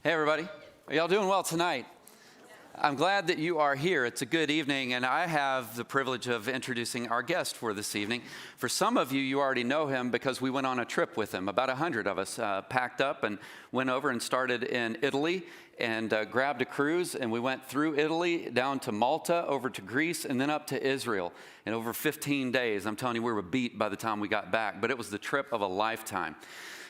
Hey, everybody. Are y'all doing well tonight? I'm glad that you are here. It's a good evening, and I have the privilege of introducing our guest for this evening. For some of you, you already know him because we went on a trip with him. About 100 of us packed up and went over and started in Italy and grabbed a cruise, and we went through Italy, down to Malta, over to Greece, and then up to Israel. In over 15 days, I'm telling you, we were beat by the time we got back, but it was the trip of a lifetime.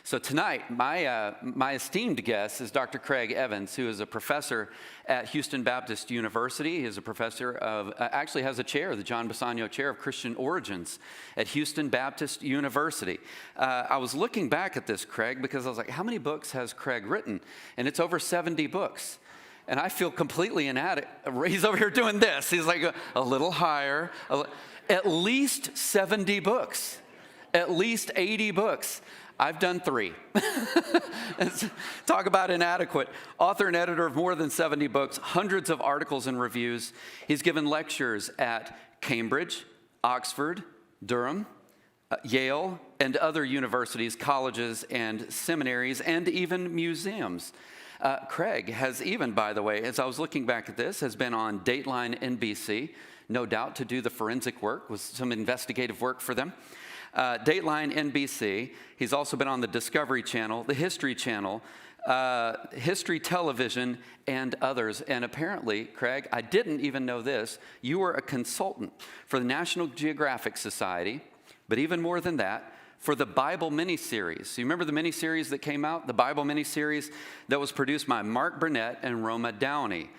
So tonight, my esteemed guest is Dr. Craig Evans, who is a professor at Houston Baptist University. He is a professor of, actually has a chair, the John Bisagno Chair of Christian Origins at Houston Baptist University. I was looking back at this, Craig, because I was like, how many books has Craig written? And it's over 70 books. And I feel completely inadequate. He's over here doing this. He's like a little higher. At least 70 books. At least 80 books. I've done 3. Talk about inadequate. Author and editor of more than 70 books, hundreds of articles and reviews. He's given lectures at Cambridge, Oxford, Durham, Yale, and other universities, colleges, and seminaries, and even museums. Craig has even, by the way, as I was looking back at this, has been on Dateline NBC, no doubt to do the forensic work, with some investigative work for them. Dateline NBC. He's also been on the Discovery Channel, the History Channel, History Television, and others. And apparently, Craig, I didn't even know this, you were a consultant for the National Geographic Society, but even more than that, for the Bible miniseries. You remember the miniseries that came out, the Bible miniseries that was produced by Mark Burnett and Roma Downey.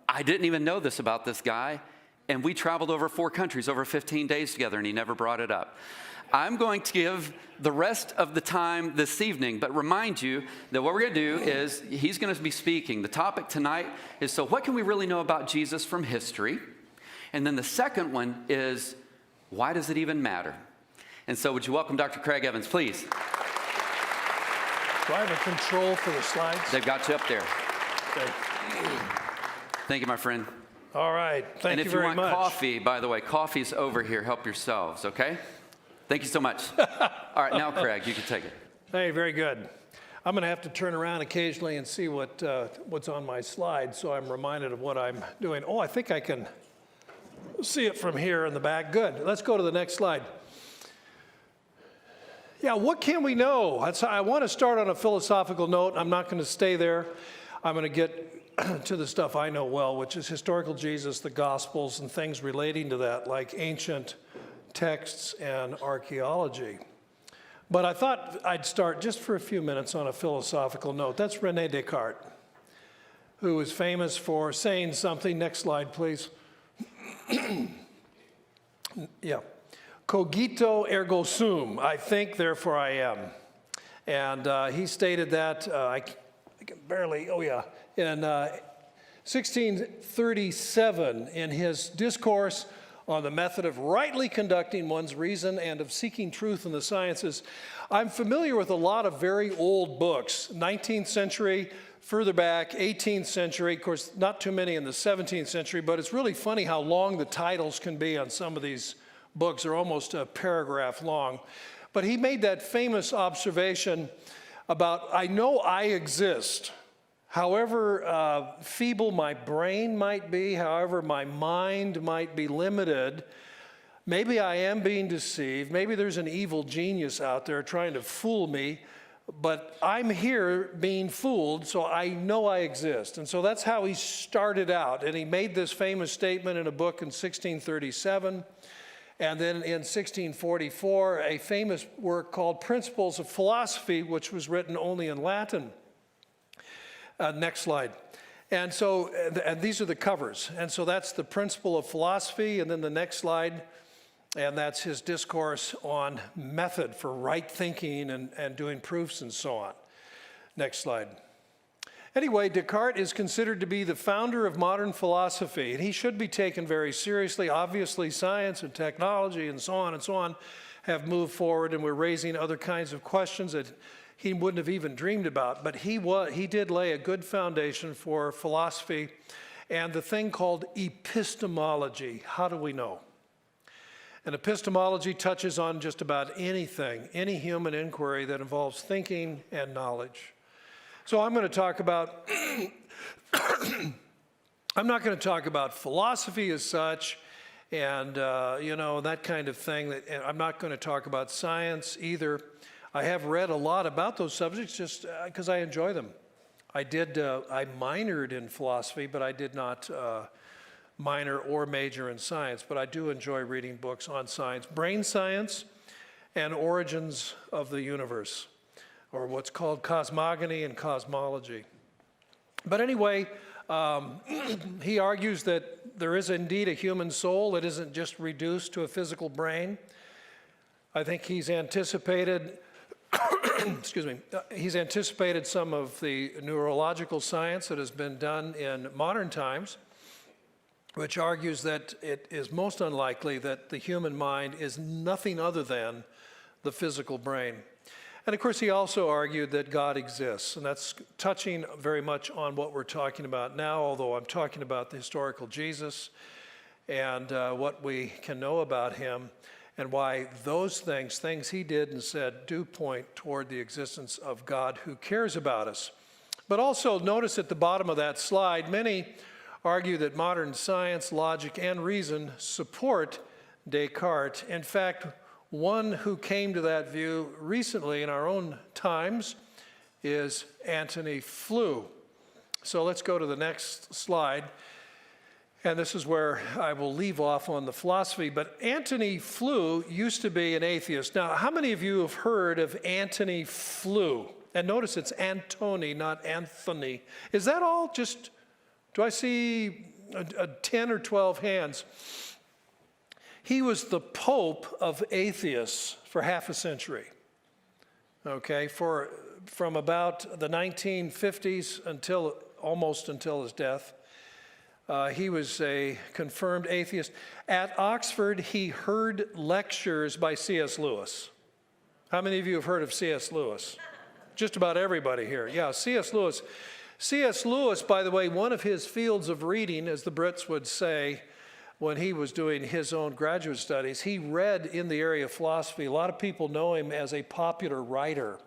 I didn't even know this about this guy, and we traveled over 4 countries over 15 days together, and he never brought it up. I'm going to give the rest of the time this evening, but remind you that what we're going to do is he's going to be speaking. The topic tonight is, so what can we really know about Jesus from history? And then the second one is, why does it even matter? And so would you welcome Dr. Craig Evans, please? Do I have a control for the slides? They've got you up there. Okay. Thank you, my friend. All right. Thank you very much. And if you want coffee, by the way, coffee's over here. Help yourselves, okay? Thank you so much. All right, now, Craig, you can take it. Hey, very good. I'm going to have to turn around occasionally and see what's on my slide, so I'm reminded of what I'm doing. Oh, I think I can see it from here in the back. Good. Let's go to the next slide. Yeah, what can we know? I want to start on a philosophical note. I'm not going to stay there. I'm going to get to the stuff I know well, which is historical Jesus, the Gospels, and things relating to that, like ancient texts and archaeology. But I thought I'd start just for a few minutes on a philosophical note. That's René Descartes, who is famous for saying something. Next slide, please. Yeah. Cogito ergo sum. I think, therefore I am. And he stated that, I can barely, in 1637 in his discourse on the method of rightly conducting one's reason and of seeking truth in the sciences. I'm familiar with a lot of very old books, 19th century, further back, 18th century, of course, not too many in the 17th century, but it's really funny how long the titles can be on some of these books. They're almost a paragraph long. But he made that famous observation about, I know I exist. However feeble my brain might be, however my mind might be limited, maybe I am being deceived, maybe there's an evil genius out there trying to fool me, but I'm here being fooled, so I know I exist. And so that's how he started out. And he made this famous statement in a book in 1637. And then in 1644, a famous work called Principles of Philosophy, which was written only in Latin. Next slide. And so, and these are the covers. And so that's the Principle of Philosophy. And then the next slide, and that's his discourse on method for right thinking and doing proofs and so on. Next slide. Anyway, Descartes is considered to be the founder of modern philosophy, and he should be taken very seriously. Obviously, science and technology and so on have moved forward, and we're raising other kinds of questions that he wouldn't have even dreamed about. But he did lay a good foundation for philosophy and the thing called epistemology. How do we know? And epistemology touches on just about anything, any human inquiry that involves thinking and knowledge. So I'm going to talk about I'm not going to talk about philosophy as such and, that kind of thing. And I'm not going to talk about science either. I have read a lot about those subjects just because I enjoy them. I minored in philosophy, but I did not minor or major in science. But I do enjoy reading books on science, brain science, and origins of the universe, or what's called cosmogony and cosmology. But anyway, he argues that there is indeed a human soul. It isn't just reduced to a physical brain. I think he's anticipated, he's anticipated some of the neurological science that has been done in modern times, which argues that it is most unlikely that the human mind is nothing other than the physical brain. And of course, he also argued that God exists, and that's touching very much on what we're talking about now, although I'm talking about the historical Jesus and what we can know about him, and why those things he did and said, do point toward the existence of God who cares about us. But also notice at the bottom of that slide, many argue that modern science, logic, and reason support Descartes. In fact, one who came to that view recently in our own times is Antony Flew. So let's go to the next slide. And this is where I will leave off on the philosophy. But Antony Flew used to be an atheist. Now, how many of you have heard of Antony Flew? And notice it's Antony, not Anthony. Is that all? Just, do I see 10 or 12 hands? He was the Pope of atheists for half a century, okay, from about the 1950s almost until his death. He was a confirmed atheist. At Oxford, he heard lectures by C.S. Lewis. How many of you have heard of C.S. Lewis? Just about everybody here. Yeah, C.S. Lewis. C.S. Lewis, by the way, one of his fields of reading, as the Brits would say, when he was doing his own graduate studies, he read in the area of philosophy. A lot of people know him as a popular writer,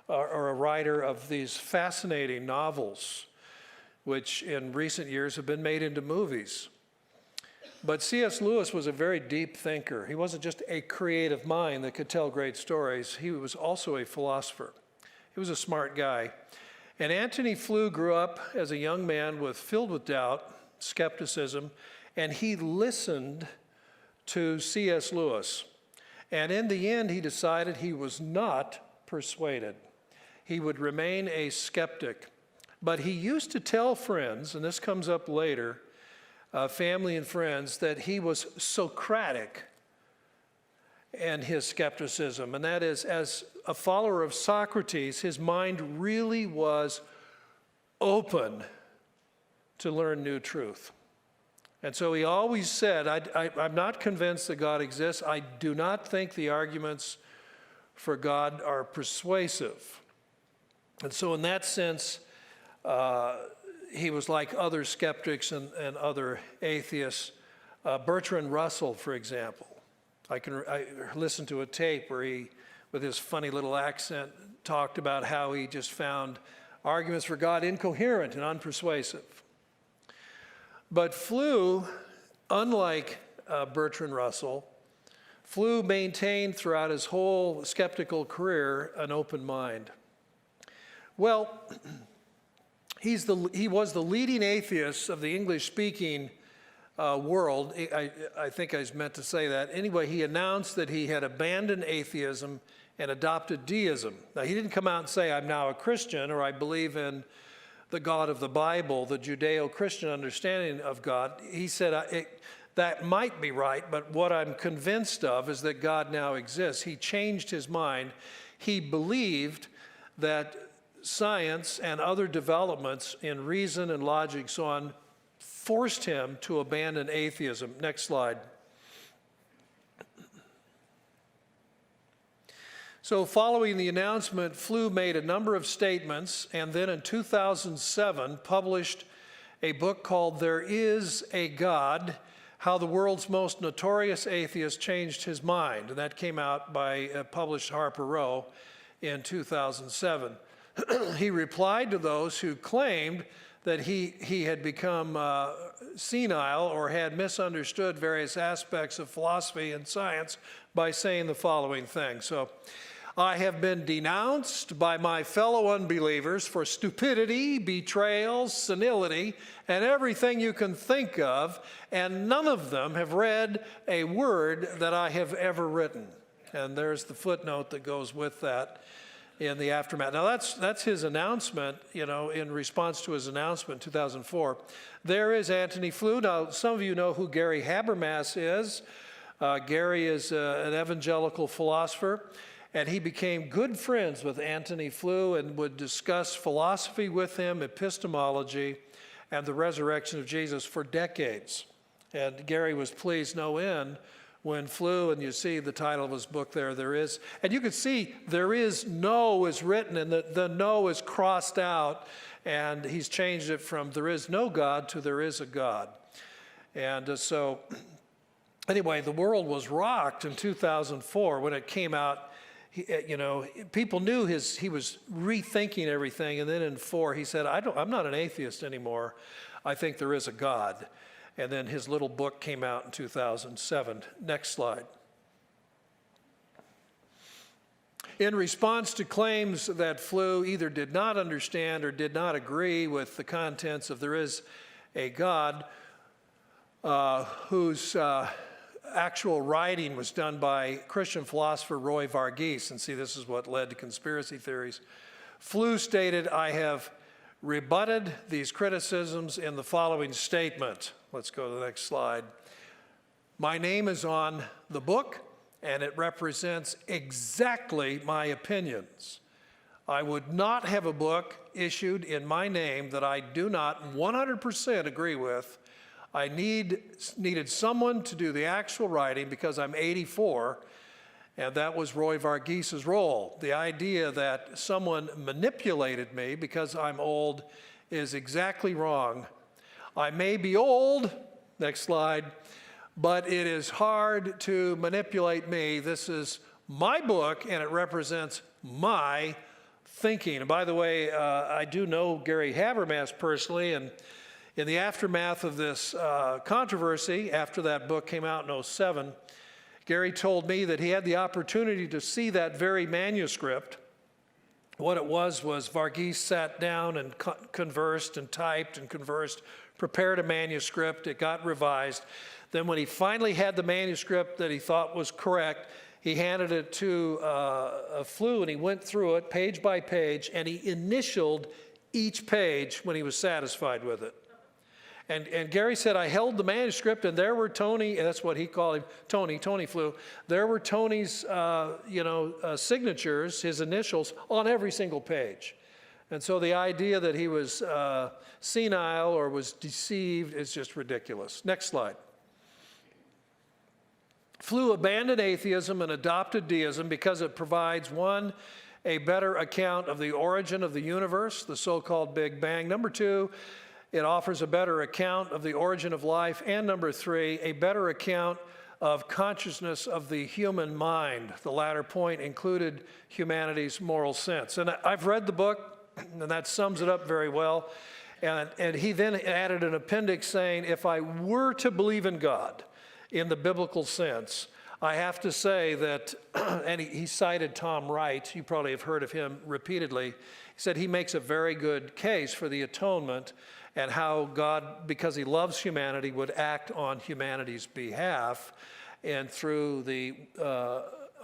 or a writer of these fascinating novels, which in recent years have been made into movies. But C.S. Lewis was a very deep thinker. He wasn't just a creative mind that could tell great stories. He was also a philosopher. He was a smart guy. And Antony Flew grew up as a young man filled with doubt, skepticism, and he listened to C.S. Lewis. And in the end, he decided he was not persuaded. He would remain a skeptic. But he used to tell friends, and this comes up later, family and friends, that he was Socratic in his skepticism. And that is, as a follower of Socrates, his mind really was open to learn new truth. And so he always said, I'm not convinced that God exists. I do not think the arguments for God are persuasive. And so in that sense, he was like other skeptics and other atheists. Bertrand Russell, for example. I listened to a tape where he, with his funny little accent, talked about how he just found arguments for God incoherent and unpersuasive. But Flew, unlike Bertrand Russell, Flew maintained throughout his whole skeptical career an open mind. Well, he was the leading atheist of the English-speaking world. I think I was meant to say that. Anyway, he announced that he had abandoned atheism and adopted deism. Now, he didn't come out and say, I'm now a Christian, or I believe in the God of the Bible, the Judeo-Christian understanding of God. He said, that might be right, but what I'm convinced of is that God now exists. He changed his mind. He believed that science and other developments in reason and logic, so on, forced him to abandon atheism. Next slide. So following the announcement, Flew made a number of statements, and then in 2007 published a book called There Is a God, How the World's Most Notorious Atheist Changed His Mind. And that came out by published Harper Row in 2007. He replied to those who claimed that he had become senile or had misunderstood various aspects of philosophy and science by saying the following thing. So, I have been denounced by my fellow unbelievers for stupidity, betrayal, senility, and everything you can think of, and none of them have read a word that I have ever written. And there's the footnote that goes with that in the aftermath. Now that's his announcement, in response to his announcement in 2004. There is Antony Flew. Now, some of you know who Gary Habermas is. Gary is an evangelical philosopher, and he became good friends with Antony Flew and would discuss philosophy with him, epistemology, and the resurrection of Jesus for decades. And Gary was pleased no end when Flew, and you see the title of his book there is, and you can see there is no is written, and the no is crossed out, and he's changed it from there is no God to there is a God. And so anyway, the world was rocked in 2004 when it came out. People knew he was rethinking everything, and then in 4 he said, I'm not an atheist anymore. I think there is a God. And then his little book came out in 2007. Next slide. In response to claims that Flew either did not understand or did not agree with the contents of There Is a God, whose actual writing was done by Christian philosopher Roy Varghese, and see, this is what led to conspiracy theories. Flew stated, I have rebutted these criticisms in the following statement. Let's go to the next slide. My name is on the book, and it represents exactly my opinions. I would not have a book issued in my name that I do not 100% agree with. I needed someone to do the actual writing because I'm 84, and that was Roy Varghese's role. The idea that someone manipulated me because I'm old is exactly wrong. I may be old, next slide, but it is hard to manipulate me. This is my book, and it represents my thinking. And by the way, I do know Gary Habermas personally, and in the aftermath of this controversy, after that book came out in 2007, Gary told me that he had the opportunity to see that very manuscript. What it was Varghese sat down and conversed and typed and conversed, prepared a manuscript, it got revised. Then when he finally had the manuscript that he thought was correct, he handed it to Flew, and he went through it page by page, and he initialed each page when he was satisfied with it. And Gary said, I held the manuscript, and there were Tony, and that's what he called him, Tony Flew. There were Tony's, signatures, his initials, on every single page. And so the idea that he was senile or was deceived is just ridiculous. Next slide. Flew abandoned atheism and adopted deism because it provides, one, a better account of the origin of the universe, the so-called Big Bang. Number 2, it offers a better account of the origin of life. And number 3, a better account of consciousness of the human mind. The latter point included humanity's moral sense. And I've read the book, and that sums it up very well. And he then added an appendix saying, if I were to believe in God in the biblical sense, I have to say that, and he cited Tom Wright, you probably have heard of him repeatedly. He said he makes a very good case for the atonement and how God, because he loves humanity, would act on humanity's behalf and through the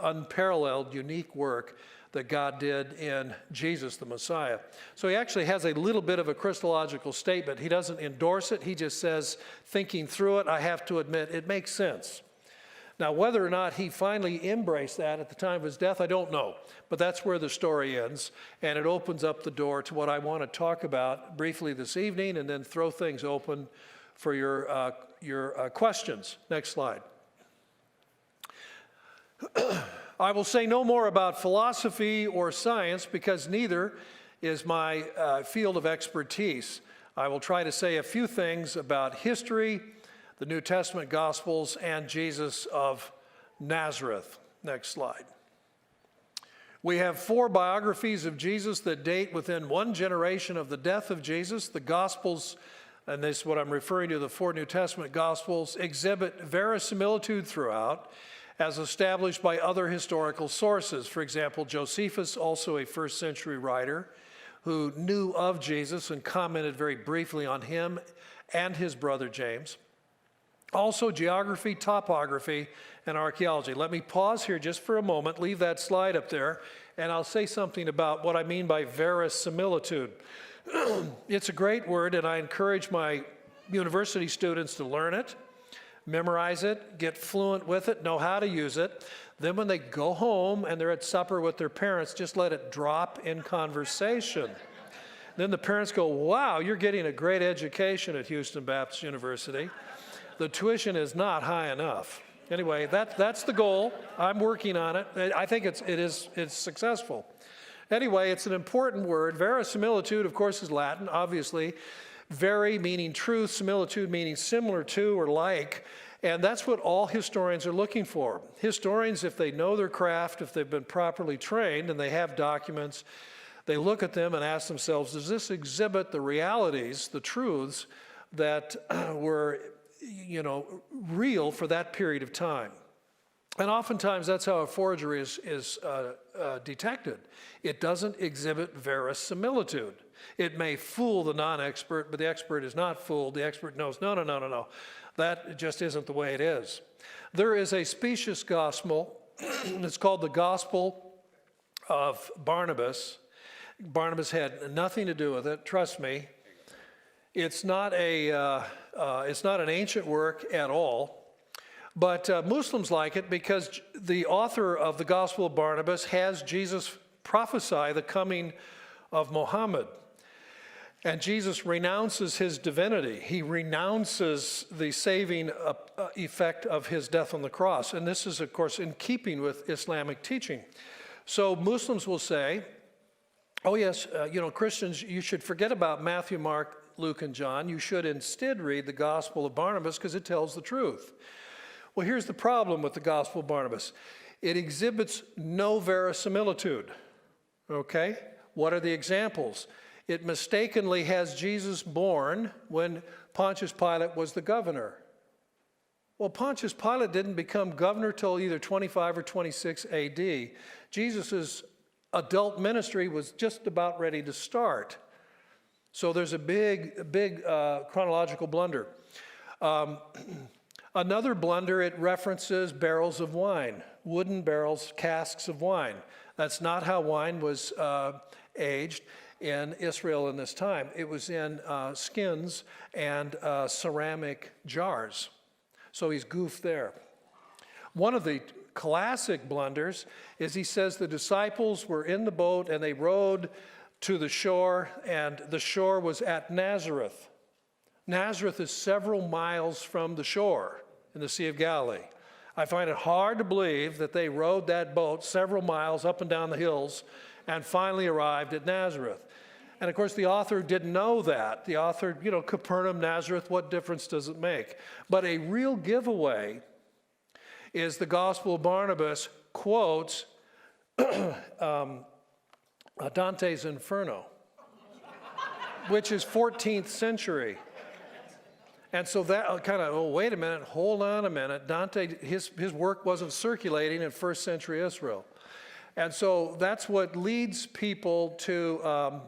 unparalleled, unique work that God did in Jesus the Messiah. So he actually has a little bit of a Christological statement. He doesn't endorse it. He just says, thinking through it, I have to admit, it makes sense. Now, whether or not he finally embraced that at the time of his death, I don't know. But that's where the story ends, and it opens up the door to what I want to talk about briefly this evening, and then throw things open for your questions. Next slide. I will say no more about philosophy or science because neither is my field of expertise. I will try to say a few things about history, the New Testament Gospels, and Jesus of Nazareth. Next slide. We have 4 biographies of Jesus that date within one generation of the death of Jesus. The Gospels, and this is what I'm referring to, the 4 New Testament Gospels, exhibit verisimilitude throughout, as established by other historical sources. For example, Josephus, also a first century writer, who knew of Jesus and commented very briefly on him and his brother James. Also, geography, topography, and archaeology. Let me pause here just for a moment, leave that slide up there, and I'll say something about what I mean by verisimilitude. It's a great word, and I encourage my university students to learn it, memorize it, get fluent with it, know how to use it. Then when they go home and they're at supper with their parents, just let it drop in conversation. Then the parents go, wow, you're getting a great education at Houston Baptist University. The tuition is not high enough. Anyway, that's the goal. I'm working on it. I think it's successful. Anyway, it's an important word. Verisimilitude, of course, is Latin, obviously. Veri meaning truth, similitude meaning similar to or like. And that's what all historians are looking for. Historians, if they know their craft, if they've been properly trained and they have documents, they look at them and ask themselves, does this exhibit the realities, the truths that were, real for that period of time? And oftentimes that's how a forgery is detected. It doesn't exhibit verisimilitude. It may fool the non-expert, but the expert is not fooled. The expert knows, no. That just isn't the way it is. There is a specious gospel. It's called the Gospel of Barnabas. Barnabas had nothing to do with it, trust me. It's not an ancient work at all. But Muslims like it because the author of the Gospel of Barnabas has Jesus prophesy the coming of Muhammad. And Jesus renounces his divinity. He renounces the saving effect of his death on the cross. And this is, of course, in keeping with Islamic teaching. So Muslims will say, oh yes, Christians, you should forget about Matthew, Mark, Luke, and John. You should instead read the Gospel of Barnabas because it tells the truth. Well, here's the problem with the Gospel of Barnabas. It exhibits no verisimilitude, okay? What are the examples? It mistakenly has Jesus born when Pontius Pilate was the governor. Well, Pontius Pilate didn't become governor till either 25 or 26 AD. Jesus' adult ministry was just about ready to start. So there's a big chronological blunder. Another blunder, it references barrels of wine, wooden barrels, casks of wine. That's not how wine was aged in Israel in this time. It was in skins and ceramic jars. So he's goofed there. One of the classic blunders is he says the disciples were in the boat and they rowed to the shore, and the shore was at Nazareth. Nazareth is several miles from the shore in the Sea of Galilee. I find it hard to believe that they rowed that boat several miles up and down the hills and finally arrived at Nazareth. And of course, the author didn't know that. The author, Capernaum, Nazareth, what difference does it make? But a real giveaway is the Gospel of Barnabas quotes Dante's Inferno, which is 14th century. And so that kind of, wait a minute, hold on a minute. Dante, his work wasn't circulating in first century Israel. And so that's what leads people to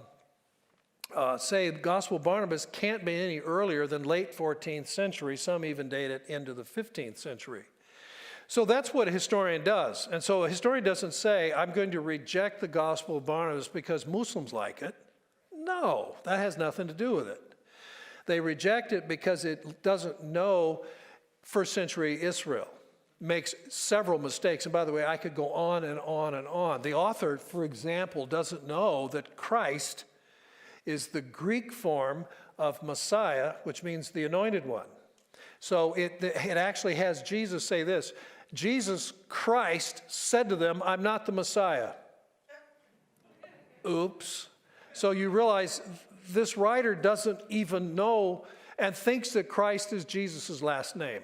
say the Gospel of Barnabas can't be any earlier than late 14th century. Some even date it into the 15th century. So that's what a historian does. And so a historian doesn't say, I'm going to reject the Gospel of Barnabas because Muslims like it. No, that has nothing to do with it. They reject it because it doesn't know first century Israel. Makes several mistakes. And by the way, I could go on and on and on. The author, for example, doesn't know that Christ is the Greek form of Messiah, which means the anointed one. So it actually has Jesus say this, Jesus Christ said to them, I'm not the Messiah. Oops. So you realize this writer doesn't even know and thinks that Christ is Jesus' last name.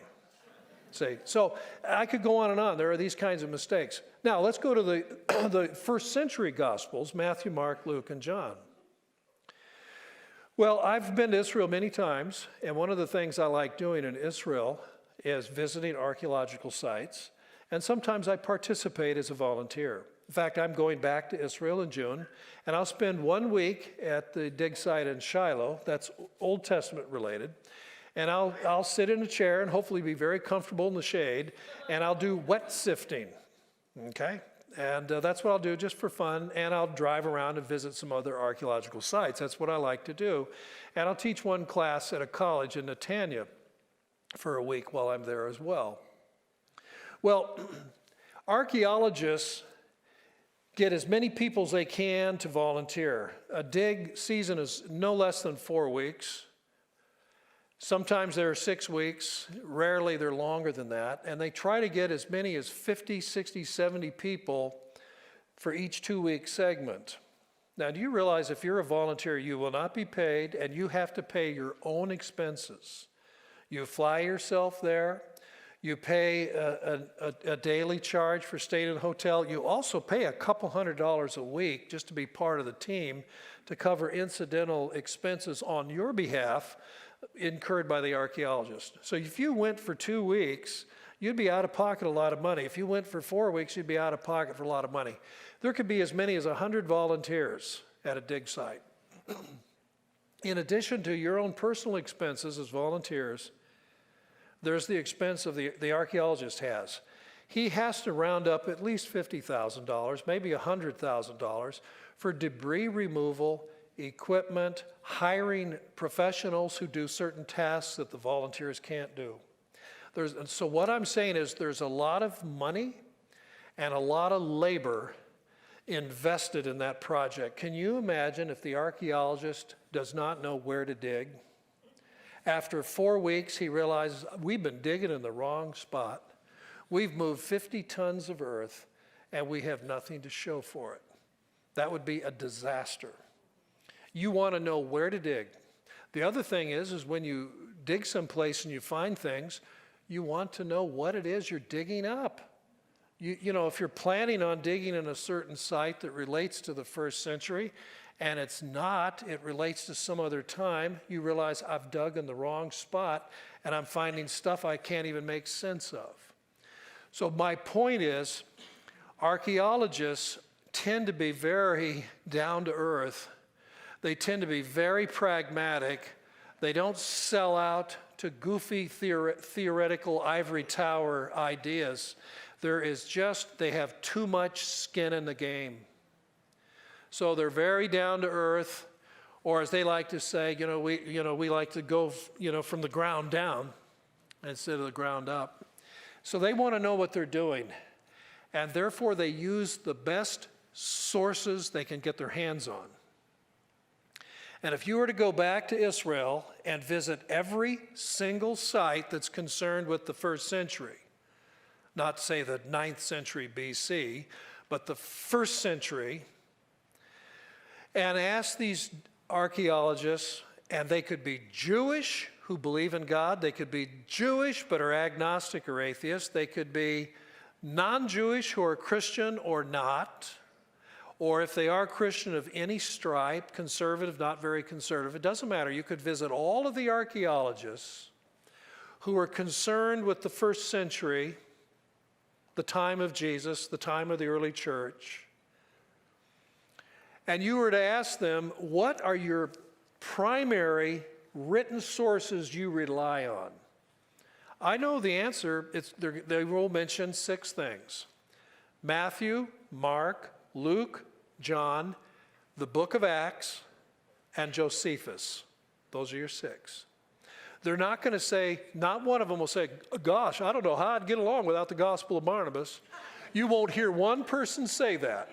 See, so I could go on and on. There are these kinds of mistakes. Now, let's go to the first century Gospels, Matthew, Mark, Luke, and John. Well, I've been to Israel many times, and one of the things I like doing in Israel is visiting archaeological sites, and sometimes I participate as a volunteer. In fact, I'm going back to Israel in June, and I'll spend 1 week at the dig site in Shiloh, that's Old Testament related, and I'll sit in a chair and hopefully be very comfortable in the shade, and I'll do wet sifting, okay? And that's what I'll do just for fun, and I'll drive around and visit some other archaeological sites. That's what I like to do. And I'll teach one class at a college in Netanya for a week while I'm there as well. Well, archaeologists get as many people as they can to volunteer. A dig season is no less than 4 weeks. Sometimes they're 6 weeks, rarely they're longer than that, and they try to get as many as 50, 60, 70 people for each 2-week segment. Now, do you realize if you're a volunteer, you will not be paid, and you have to pay your own expenses? You fly yourself there, you pay a daily charge for staying in a hotel, you also pay a couple $100s a week just to be part of the team to cover incidental expenses on your behalf incurred by the archaeologist. So if you went for 2 weeks, you'd be out of pocket a lot of money. If you went for 4 weeks, you'd be out of pocket for a lot of money. There could be as many as 100 volunteers at a dig site. In addition to your own personal expenses as volunteers, there's the expense of the archaeologist has. He has to round up at least $50,000, maybe $100,000 for debris removal, equipment, hiring professionals who do certain tasks that the volunteers can't do. So what I'm saying is there's a lot of money and a lot of labor invested in that project. Can you imagine if the archaeologist does not know where to dig? After 4 weeks, he realizes we've been digging in the wrong spot. We've moved 50 tons of earth and we have nothing to show for it. That would be a disaster. You want to know where to dig. The other thing is when you dig someplace and you find things, you want to know what it is you're digging up. You know, if you're planning on digging in a certain site that relates to the first century, and it's not, it relates to some other time, you realize I've dug in the wrong spot and I'm finding stuff I can't even make sense of. So my point is, archaeologists tend to be very down to earth. They tend to be very pragmatic. They don't sell out to goofy theoretical ivory tower ideas. They have too much skin in the game. So they're very down to earth, or as they like to say, we like to go, from the ground down instead of the ground up. So they want to know what they're doing, and therefore they use the best sources they can get their hands on. And if you were to go back to Israel and visit every single site that's concerned with the first century, not say the 9th century BC, but the first century, and ask these archaeologists, and they could be Jewish who believe in God, they could be Jewish but are agnostic or atheist, they could be non-Jewish who are Christian or not, or if they are Christian of any stripe, conservative, not very conservative, it doesn't matter. You could visit all of the archaeologists who are concerned with the first century, the time of Jesus, the time of the early church, and you were to ask them, what are your primary written sources you rely on? I know the answer. They will mention 6 things: Matthew, Mark, Luke, John, the book of Acts, and Josephus. Those are your 6. They're not going to say, not one of them will say, gosh, I don't know how I'd get along without the Gospel of Barnabas. You won't hear one person say that.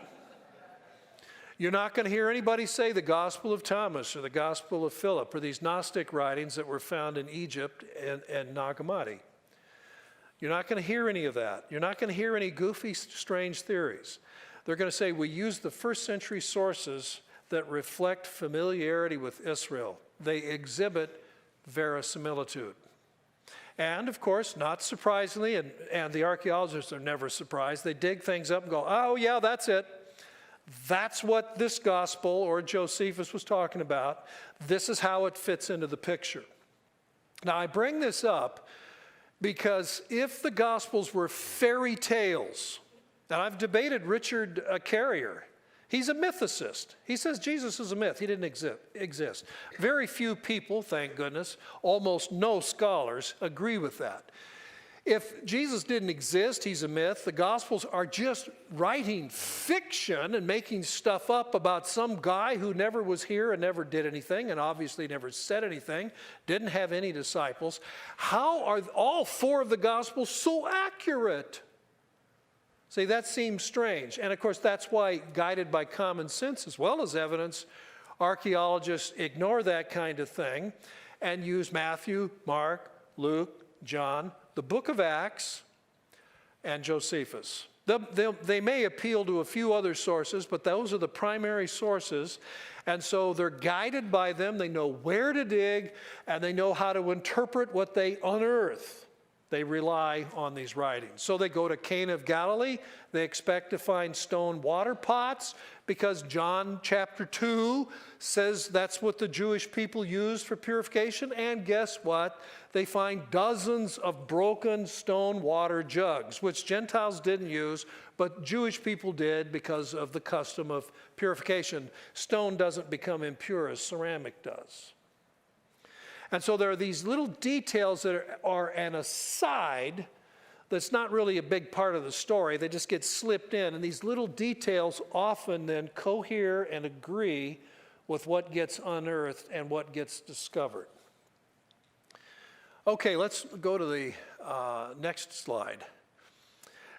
You're not going to hear anybody say the Gospel of Thomas or the Gospel of Philip or these Gnostic writings that were found in Egypt and Nag Hammadi. You're not going to hear any of that. You're not going to hear any goofy, strange theories. They're going to say we use the first century sources that reflect familiarity with Israel. They exhibit verisimilitude. And of course, not surprisingly, and the archaeologists are never surprised, they dig things up and go, oh yeah, that's it. That's what this gospel or Josephus was talking about. This is how it fits into the picture. Now I bring this up because if the Gospels were fairy tales, and I've debated Richard Carrier, he's a mythicist. He says Jesus is a myth. He didn't exist. Very few people, thank goodness, almost no scholars agree with that. If Jesus didn't exist, he's a myth. The Gospels are just writing fiction and making stuff up about some guy who never was here and never did anything and obviously never said anything, didn't have any disciples. How are all four of the Gospels so accurate? See, that seems strange. And of course, that's why, guided by common sense as well as evidence, archaeologists ignore that kind of thing and use Matthew, Mark, Luke, John, the book of Acts, and Josephus. They may appeal to a few other sources, but those are the primary sources. And so they're guided by them. They know where to dig, and they know how to interpret what they unearth. They rely on these writings. So they go to Cana of Galilee. They expect to find stone water pots because John chapter 2 says that's what the Jewish people used for purification. And guess what? They find dozens of broken stone water jugs, which Gentiles didn't use, but Jewish people did because of the custom of purification. Stone doesn't become impure as ceramic does. And so there are these little details that are an aside that's not really a big part of the story. They just get slipped in. And these little details often then cohere and agree with what gets unearthed and what gets discovered. Okay, let's go to the next slide.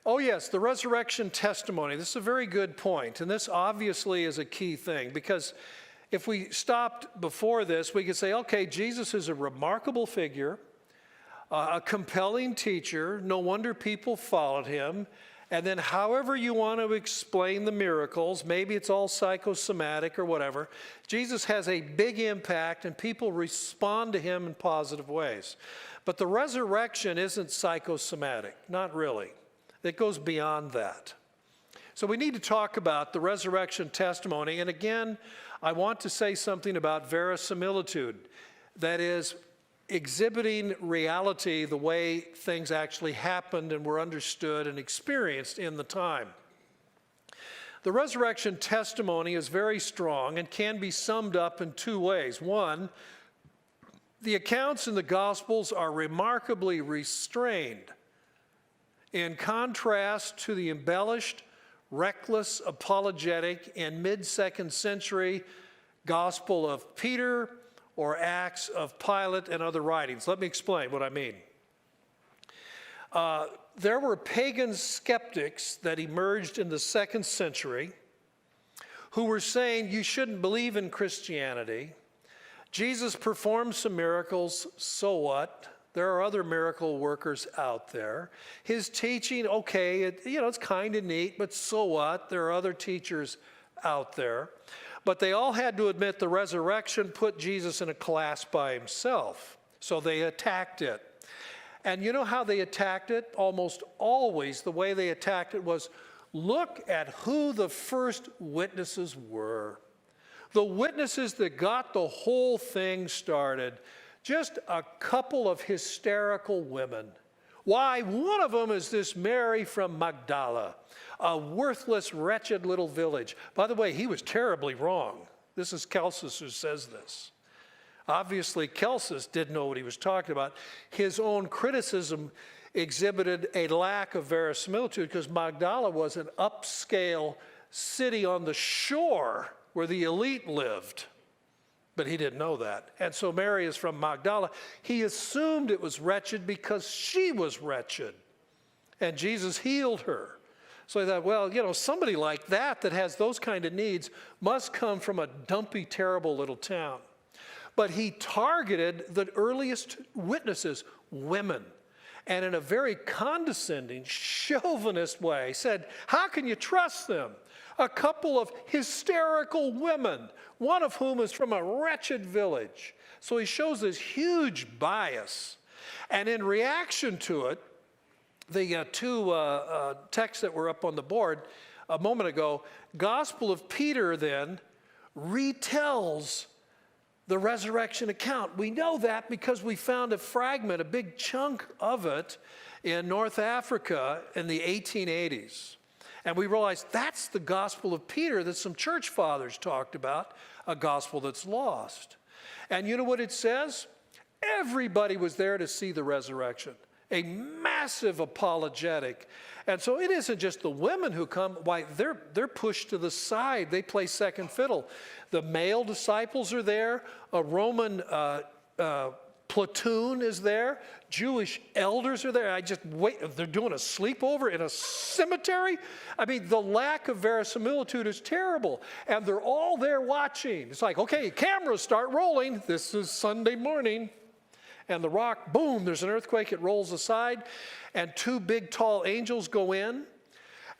Oh yes, the resurrection testimony. This is a very good point. And this obviously is a key thing because if we stopped before this, we could say, okay, Jesus is a remarkable figure, a compelling teacher. No wonder people followed him. And then however you want to explain the miracles, maybe it's all psychosomatic or whatever, Jesus has a big impact and people respond to him in positive ways. But the resurrection isn't psychosomatic, not really. It goes beyond that. So we need to talk about the resurrection testimony. And again, I want to say something about verisimilitude. That is, exhibiting reality the way things actually happened and were understood and experienced in the time. The resurrection testimony is very strong and can be summed up in two ways. One, the accounts in the Gospels are remarkably restrained in contrast to the embellished, reckless, apologetic, and mid-second century Gospel of Peter or Acts of Pilate and other writings. Let me explain what I mean. There were pagan skeptics that emerged in the 2nd century who were saying you shouldn't believe in Christianity. Jesus performed some miracles, so what? There are other miracle workers out there. His teaching, okay, it's kind of neat, but so what? There are other teachers out there. But they all had to admit the resurrection put Jesus in a class by himself. So they attacked it. And you know how they attacked it? Almost always the way they attacked it was, look at who the first witnesses were. The witnesses that got the whole thing started. Just a couple of hysterical women. Why, one of them is this Mary from Magdala, a worthless, wretched little village. By the way, he was terribly wrong. This is Celsus who says this. Obviously, Celsus didn't know what he was talking about. His own criticism exhibited a lack of verisimilitude because Magdala was an upscale city on the shore where the elite lived. But he didn't know that. And so Mary is from Magdala. He assumed it was wretched because she was wretched. And Jesus healed her. So he thought, well, somebody like that has those kind of needs must come from a dumpy, terrible little town. But he targeted the earliest witnesses, women. And in a very condescending, chauvinist way, said, how can you trust them? A couple of hysterical women, one of whom is from a wretched village. So he shows this huge bias. And in reaction to it, the two texts that were up on the board a moment ago, Gospel of Peter then retells the resurrection account. We know that because we found a fragment, a big chunk of it in North Africa in the 1880s. And we realized that's the Gospel of Peter that some church fathers talked about, a gospel that's lost. And you know what it says? Everybody was there to see the resurrection. A massive apologetic. And so it isn't just the women who come. Why, they're pushed to the side. They play second fiddle. The male disciples are there. A Roman platoon is there. Jewish elders are there. They're doing a sleepover in a cemetery? I mean, the lack of verisimilitude is terrible. And they're all there watching. It's like, okay, cameras start rolling. This is Sunday morning. And the rock, boom, there's an earthquake, it rolls aside, and two big tall angels go in,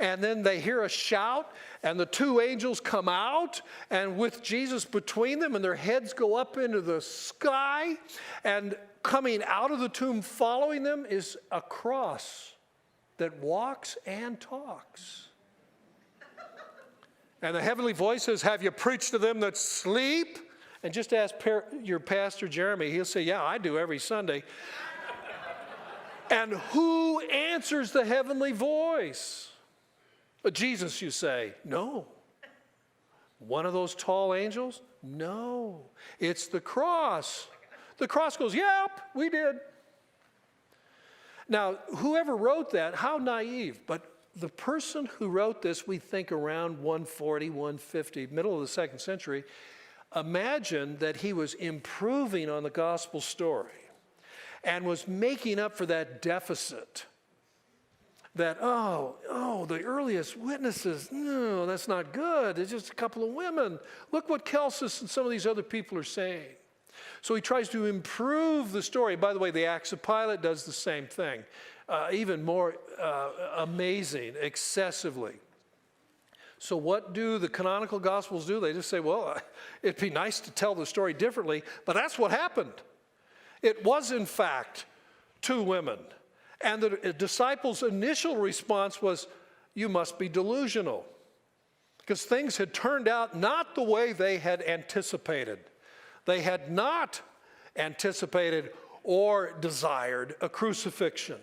and then they hear a shout, and the two angels come out, and with Jesus between them, and their heads go up into the sky, and coming out of the tomb following them is a cross that walks and talks. And the heavenly voice says, have you preached to them that sleep? And just ask your pastor, Jeremy. He'll say, yeah, I do every Sunday. And who answers the heavenly voice? Jesus, you say. No. One of those tall angels? No. It's the cross. The cross goes, yep, we did. Now, whoever wrote that, how naive. But the person who wrote this, we think around 140, 150, middle of the second century, imagine that he was improving on the gospel story and was making up for that deficit. That, the earliest witnesses, no, that's not good. It's just a couple of women. Look what Celsus and some of these other people are saying. So he tries to improve the story. By the way, the Acts of Pilate does the same thing, even more amazing, excessively. So what do the canonical Gospels do? They just say, well, it'd be nice to tell the story differently, but that's what happened. It was, in fact, two women. And the disciples' initial response was, you must be delusional. Because things had turned out not the way they had anticipated. They had not anticipated or desired a crucifixion.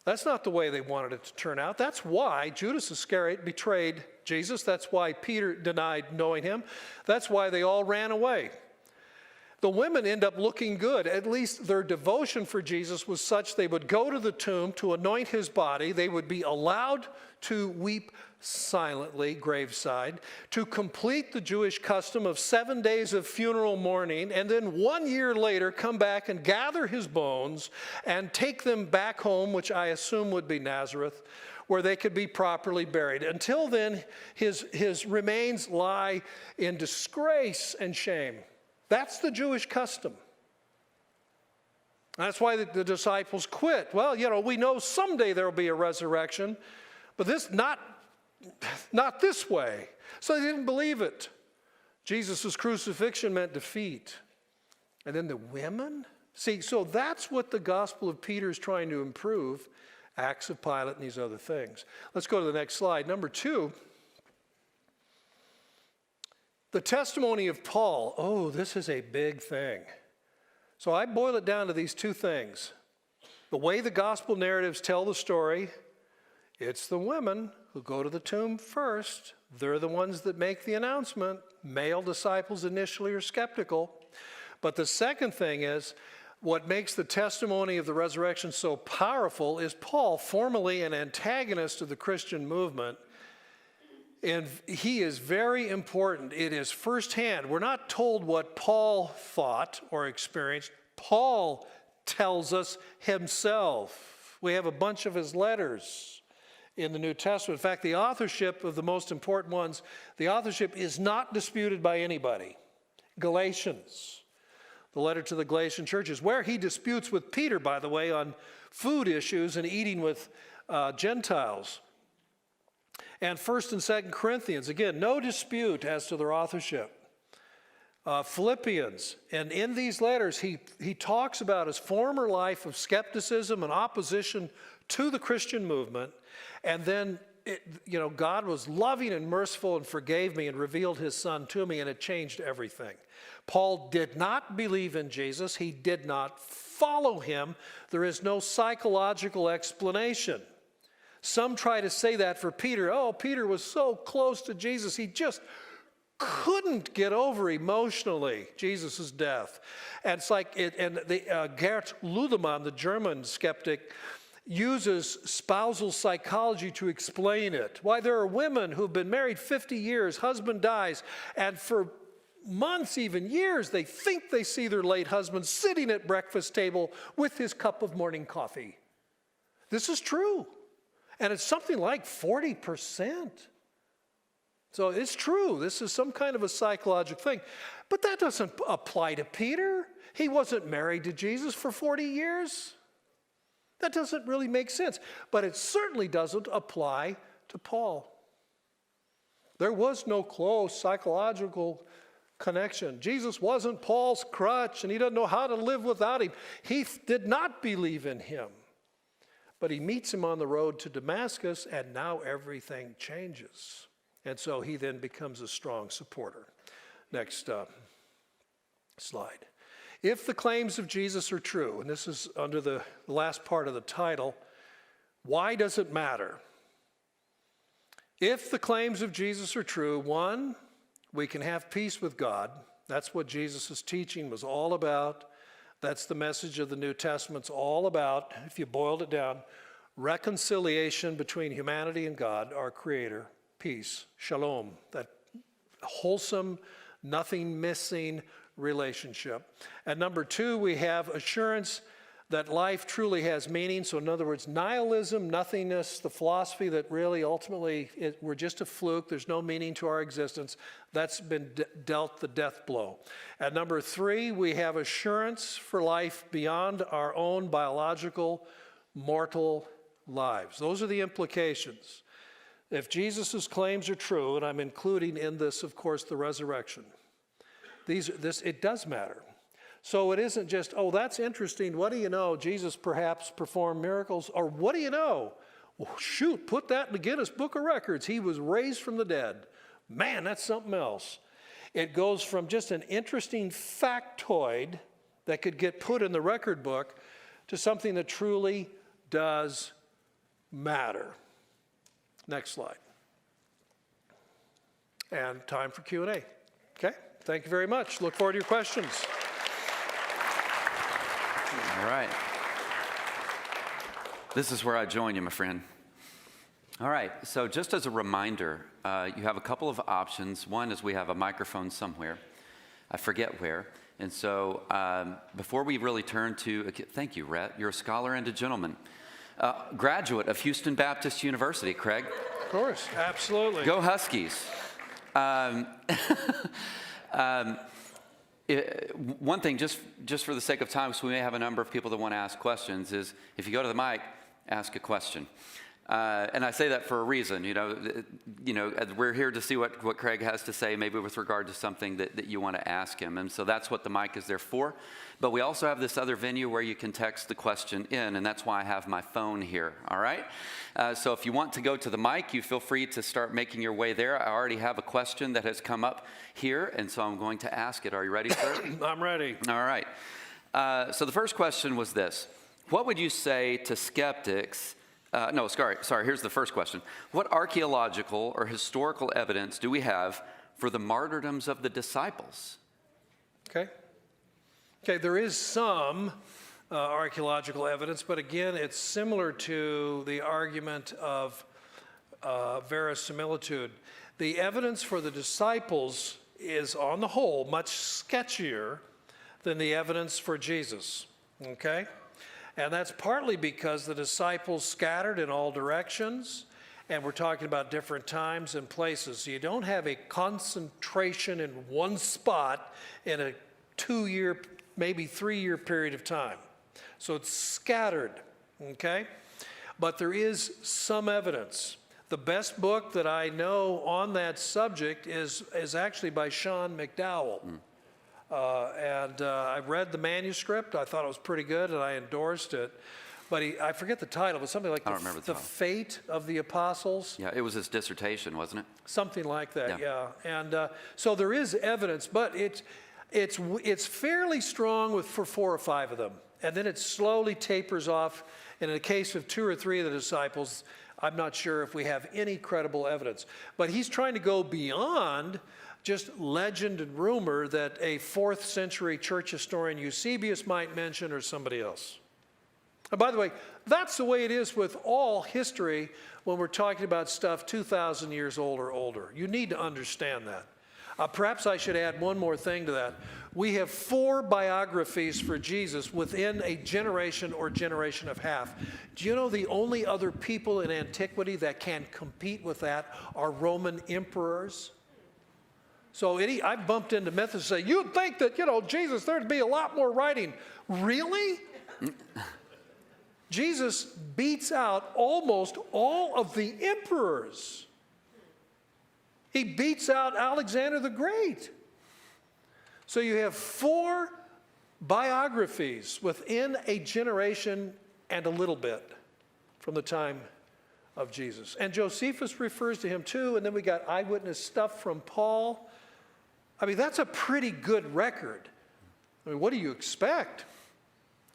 That's not the way they wanted it to turn out. That's why Judas Iscariot betrayed Jesus. That's why Peter denied knowing him. That's why they all ran away. The women end up looking good. At least their devotion for Jesus was such they would go to the tomb to anoint his body. They would be allowed to weep silently, graveside, to complete the Jewish custom of 7 days of funeral mourning, and then 1 year later come back and gather his bones and take them back home, which I assume would be Nazareth, where they could be properly buried. Until then, his remains lie in disgrace and shame. That's the Jewish custom. That's why the disciples quit. Well, we know someday there will be a resurrection, but not this way. So they didn't believe it. Jesus' crucifixion meant defeat. And then the women? See, so that's what the Gospel of Peter is trying to improve, Acts of Pilate and these other things. Let's go to the next slide. Number 2, the testimony of Paul. Oh, this is a big thing. So I boil it down to these two things. The way the gospel narratives tell the story, it's the women who go to the tomb first. They're the ones that make the announcement. Male disciples initially are skeptical. But the second thing is, what makes the testimony of the resurrection so powerful is Paul, formerly an antagonist of the Christian movement, and he is very important. It is firsthand. We're not told what Paul thought or experienced. Paul tells us himself. We have a bunch of his letters in the New Testament. In fact, the authorship of the most important ones, the authorship is not disputed by anybody. Galatians, the letter to the Galatian churches, where he disputes with Peter, by the way, on food issues and eating with Gentiles. And 1st and 2nd Corinthians, again, no dispute as to their authorship. Philippians. And in these letters, he talks about his former life of skepticism and opposition to the Christian movement. And then, God was loving and merciful and forgave me and revealed his son to me, and it changed everything. Paul did not believe in Jesus. He did not follow him. There is no psychological explanation. Some try to say that for Peter. Oh, Peter was so close to Jesus, he just couldn't get over emotionally Jesus' death. And it's like, Gert Ludemann, the German skeptic, uses spousal psychology to explain it. Why there are women who've been married 50 years, husband dies, and for months, even years, they think they see their late husband sitting at breakfast table with his cup of morning coffee. This is true. And it's something like 40%. So it's true. This is some kind of a psychological thing. But that doesn't apply to Peter. He wasn't married to Jesus for 40 years. That doesn't really make sense. But it certainly doesn't apply to Paul. There was no close psychological connection. Jesus wasn't Paul's crutch, and he doesn't know how to live without him. He did not believe in him. But he meets him on the road to Damascus, and now everything changes. And so he then becomes a strong supporter. Next slide. If the claims of Jesus are true, and this is under the last part of the title, why does it matter? If the claims of Jesus are true, one, we can have peace with God. That's what Jesus' teaching was all about. That's the message of the New Testament's all about, if you boiled it down, reconciliation between humanity and God, our Creator, peace, shalom, that wholesome, nothing missing relationship. And number two, we have assurance that life truly has meaning. So in other words, nihilism, nothingness, the philosophy that really ultimately we're just a fluke, there's no meaning to our existence, that's been dealt the death blow. And number three, we have assurance for life beyond our own biological, mortal lives. Those are the implications. If Jesus' claims are true, and I'm including in this, of course, the resurrection, it does matter. So it isn't just, oh, that's interesting. What do you know? Jesus perhaps performed miracles. Or what do you know? Well, shoot, put that in the Guinness Book of Records. He was raised from the dead. Man, that's something else. It goes from just an interesting factoid that could get put in the record book to something that truly does matter. Next slide. And time for Q&A. Okay? Thank you very much. Look forward to your questions. All right. This is where I join you, my friend. All right, so just as a reminder, you have a couple of options. One is we have a microphone somewhere. I forget where. And so before we really turn to, thank you, Rhett. You're a scholar and a gentleman. Graduate of Houston Baptist University, Craig. Of course, absolutely. Go Huskies. One thing, just for the sake of time, because we may have a number of people that want to ask questions, is if you go to the mic, ask a question. And I say that for a reason. We're here to see what Craig has to say, maybe with regard to something that you want to ask him. And so that's what the mic is there for. But we also have this other venue where you can text the question in, and that's why I have my phone here, all right? So if you want to go to the mic, you feel free to start making your way there. I already have a question that has come up here, and so I'm going to ask it. Are you ready, sir? I'm ready. All right. So the first question was this. What would you say to skeptics? Here's the first question. What archaeological or historical evidence do we have for the martyrdoms of the disciples? Okay, there is some archaeological evidence, but again, it's similar to the argument of verisimilitude. The evidence for the disciples is, on the whole, much sketchier than the evidence for Jesus, okay? And that's partly because the disciples scattered in all directions, and we're talking about different times and places. So you don't have a concentration in one spot in a 2-year, maybe 3-year period of time. So it's scattered, okay? But there is some evidence. The best book that I know on that subject is actually by Sean McDowell. I read the manuscript. I thought it was pretty good, and I endorsed it. But I forget the title, but something like I don't remember the The title. Fate of the Apostles. Yeah, it was his dissertation, wasn't it? Something like that, Yeah. yeah. And so there is evidence, but it's fairly strong for 4 or 5 of them. And then it slowly tapers off. And in the case of 2 or 3 of the disciples, I'm not sure if we have any credible evidence. But he's trying to go beyond just legend and rumor that a 4th century church historian Eusebius might mention or somebody else. And by the way, that's the way it is with all history when we're talking about stuff 2,000 years old or older. You need to understand that. Perhaps I should add one more thing to that. We have 4 biographies for Jesus within a generation or generation of half. Do you know the only other people in antiquity that can compete with that are Roman emperors? So I've bumped into Methodists say, you'd think that, Jesus, there'd be a lot more writing. Really? Jesus beats out almost all of the emperors. He beats out Alexander the Great. So you have 4 biographies within a generation and a little bit from the time of Jesus. And Josephus refers to him too, and then we got eyewitness stuff from Paul. I mean, that's a pretty good record. I mean, what do you expect?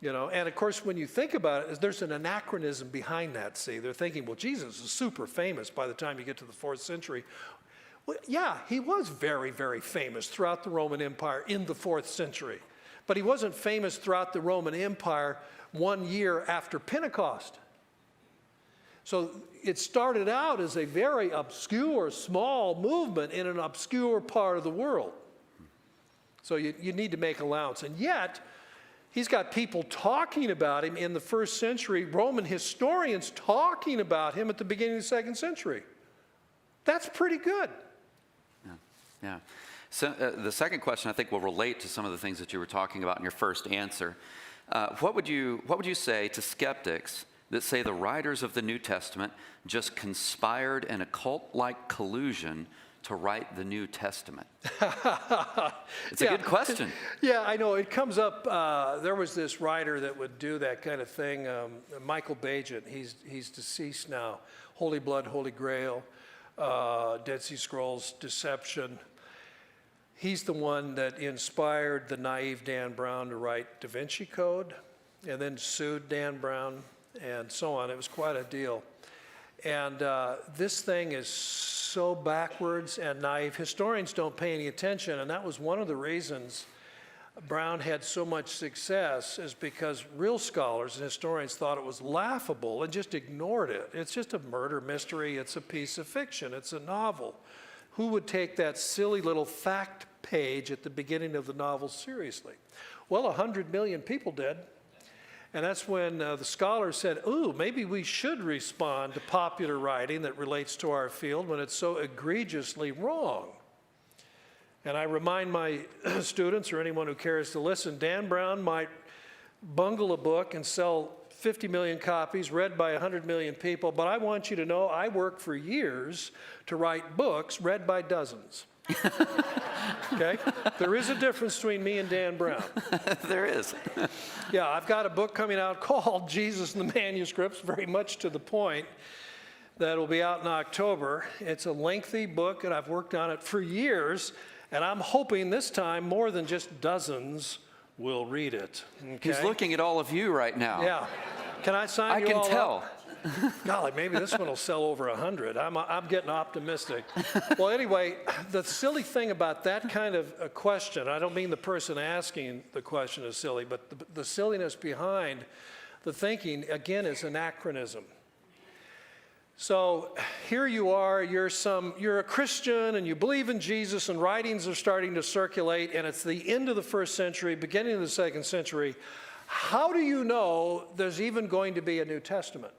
And of course, when you think about it, there's an anachronism behind that, see. They're thinking, well, Jesus is super famous by the time you get to the 4th century. Well, yeah, he was very, very famous throughout the Roman Empire in the 4th century. But he wasn't famous throughout the Roman Empire 1 year after Pentecost. So it started out as a very obscure, small movement in an obscure part of the world. So you need to make allowance. And yet, he's got people talking about him in the 1st century, Roman historians talking about him at the beginning of the 2nd century. That's pretty good. Yeah. So the second question I think will relate to some of the things that you were talking about in your first answer. What would you say to skeptics that say the writers of the New Testament just conspired in a cult-like collusion to write the New Testament? It's a good question. Yeah, I know. It comes up. There was this writer that would do that kind of thing, Michael Bajan. He's deceased now. Holy Blood, Holy Grail, Dead Sea Scrolls, Deception. He's the one that inspired the naive Dan Brown to write Da Vinci Code and then sued Dan Brown and so on. It was quite a deal. And this thing is so backwards and naive. Historians don't pay any attention, and that was one of the reasons Brown had so much success, is because real scholars and historians thought it was laughable and just ignored it. It's just a murder mystery. It's a piece of fiction. It's a novel. Who would take that silly little fact page at the beginning of the novel seriously? Well, 100 million people did. And that's when the scholars said, ooh, maybe we should respond to popular writing that relates to our field when it's so egregiously wrong. And I remind my students or anyone who cares to listen, Dan Brown might bungle a book and sell 50 million copies read by 100 million people, but I want you to know I worked for years to write books read by dozens. Okay? There is a difference between me and Dan Brown. There is. Yeah, I've got a book coming out called Jesus and the Manuscripts, very much to the point, that will be out in October. It's a lengthy book, and I've worked on it for years, and I'm hoping this time more than just dozens will read it. Okay? He's looking at all of you right now. Yeah. Can I sign you all up? I can tell. Golly, maybe this one will sell over 100. I'm getting optimistic. Well, anyway, the silly thing about that kind of a question, I don't mean the person asking the question is silly, but the silliness behind the thinking, again, is anachronism. So here you are, you're a Christian and you believe in Jesus, and writings are starting to circulate, and it's the end of the 1st century, beginning of the 2nd century. How do you know there's even going to be a New Testament?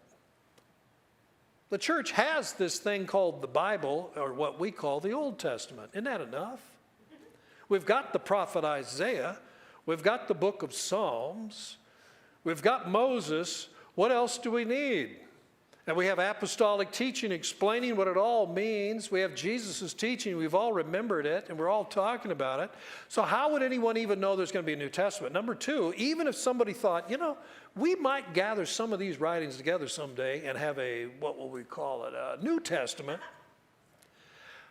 The church has this thing called the Bible, or what we call the Old Testament. Isn't that enough? We've got the prophet Isaiah. We've got the book of Psalms. We've got Moses. What else do we need? And we have apostolic teaching explaining what it all means. We have Jesus' teaching. We've all remembered it, and we're all talking about it. So how would anyone even know there's going to be a New Testament? Number two, even if somebody thought, we might gather some of these writings together someday and have what will we call it, a New Testament,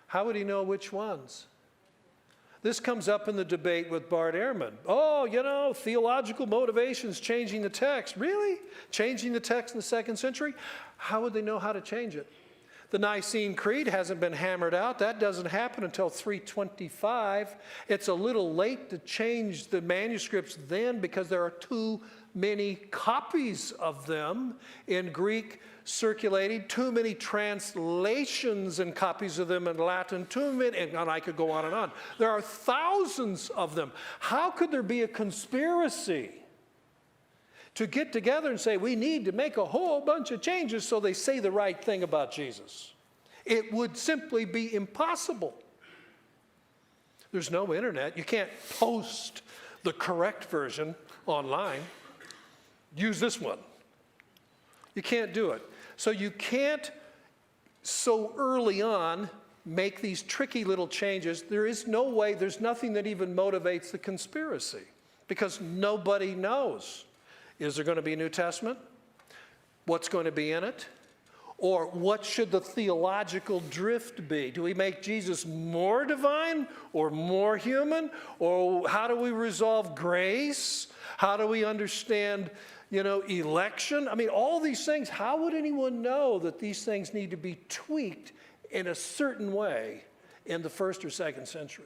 how would he know which ones? This comes up in the debate with Bart Ehrman. Oh, theological motivations changing the text. Really? Changing the text in the 2nd century? How would they know how to change it? The Nicene Creed hasn't been hammered out. That doesn't happen until 325. It's a little late to change the manuscripts then because there are too many copies of them in Greek circulating, too many translations and copies of them in Latin, too many, and I could go on and on. There are thousands of them. How could there be a conspiracy to get together and say, we need to make a whole bunch of changes so they say the right thing about Jesus? It would simply be impossible. There's no internet. You can't post the correct version online. Use this one. You can't do it. So you can't so early on make these tricky little changes. There is no way, there's nothing that even motivates the conspiracy because nobody knows. Is there going to be a New Testament? What's going to be in it? Or what should the theological drift be? Do we make Jesus more divine or more human? Or how do we resolve grace? How do we understand, election? I mean, all these things, how would anyone know that these things need to be tweaked in a certain way in the 1st or 2nd century?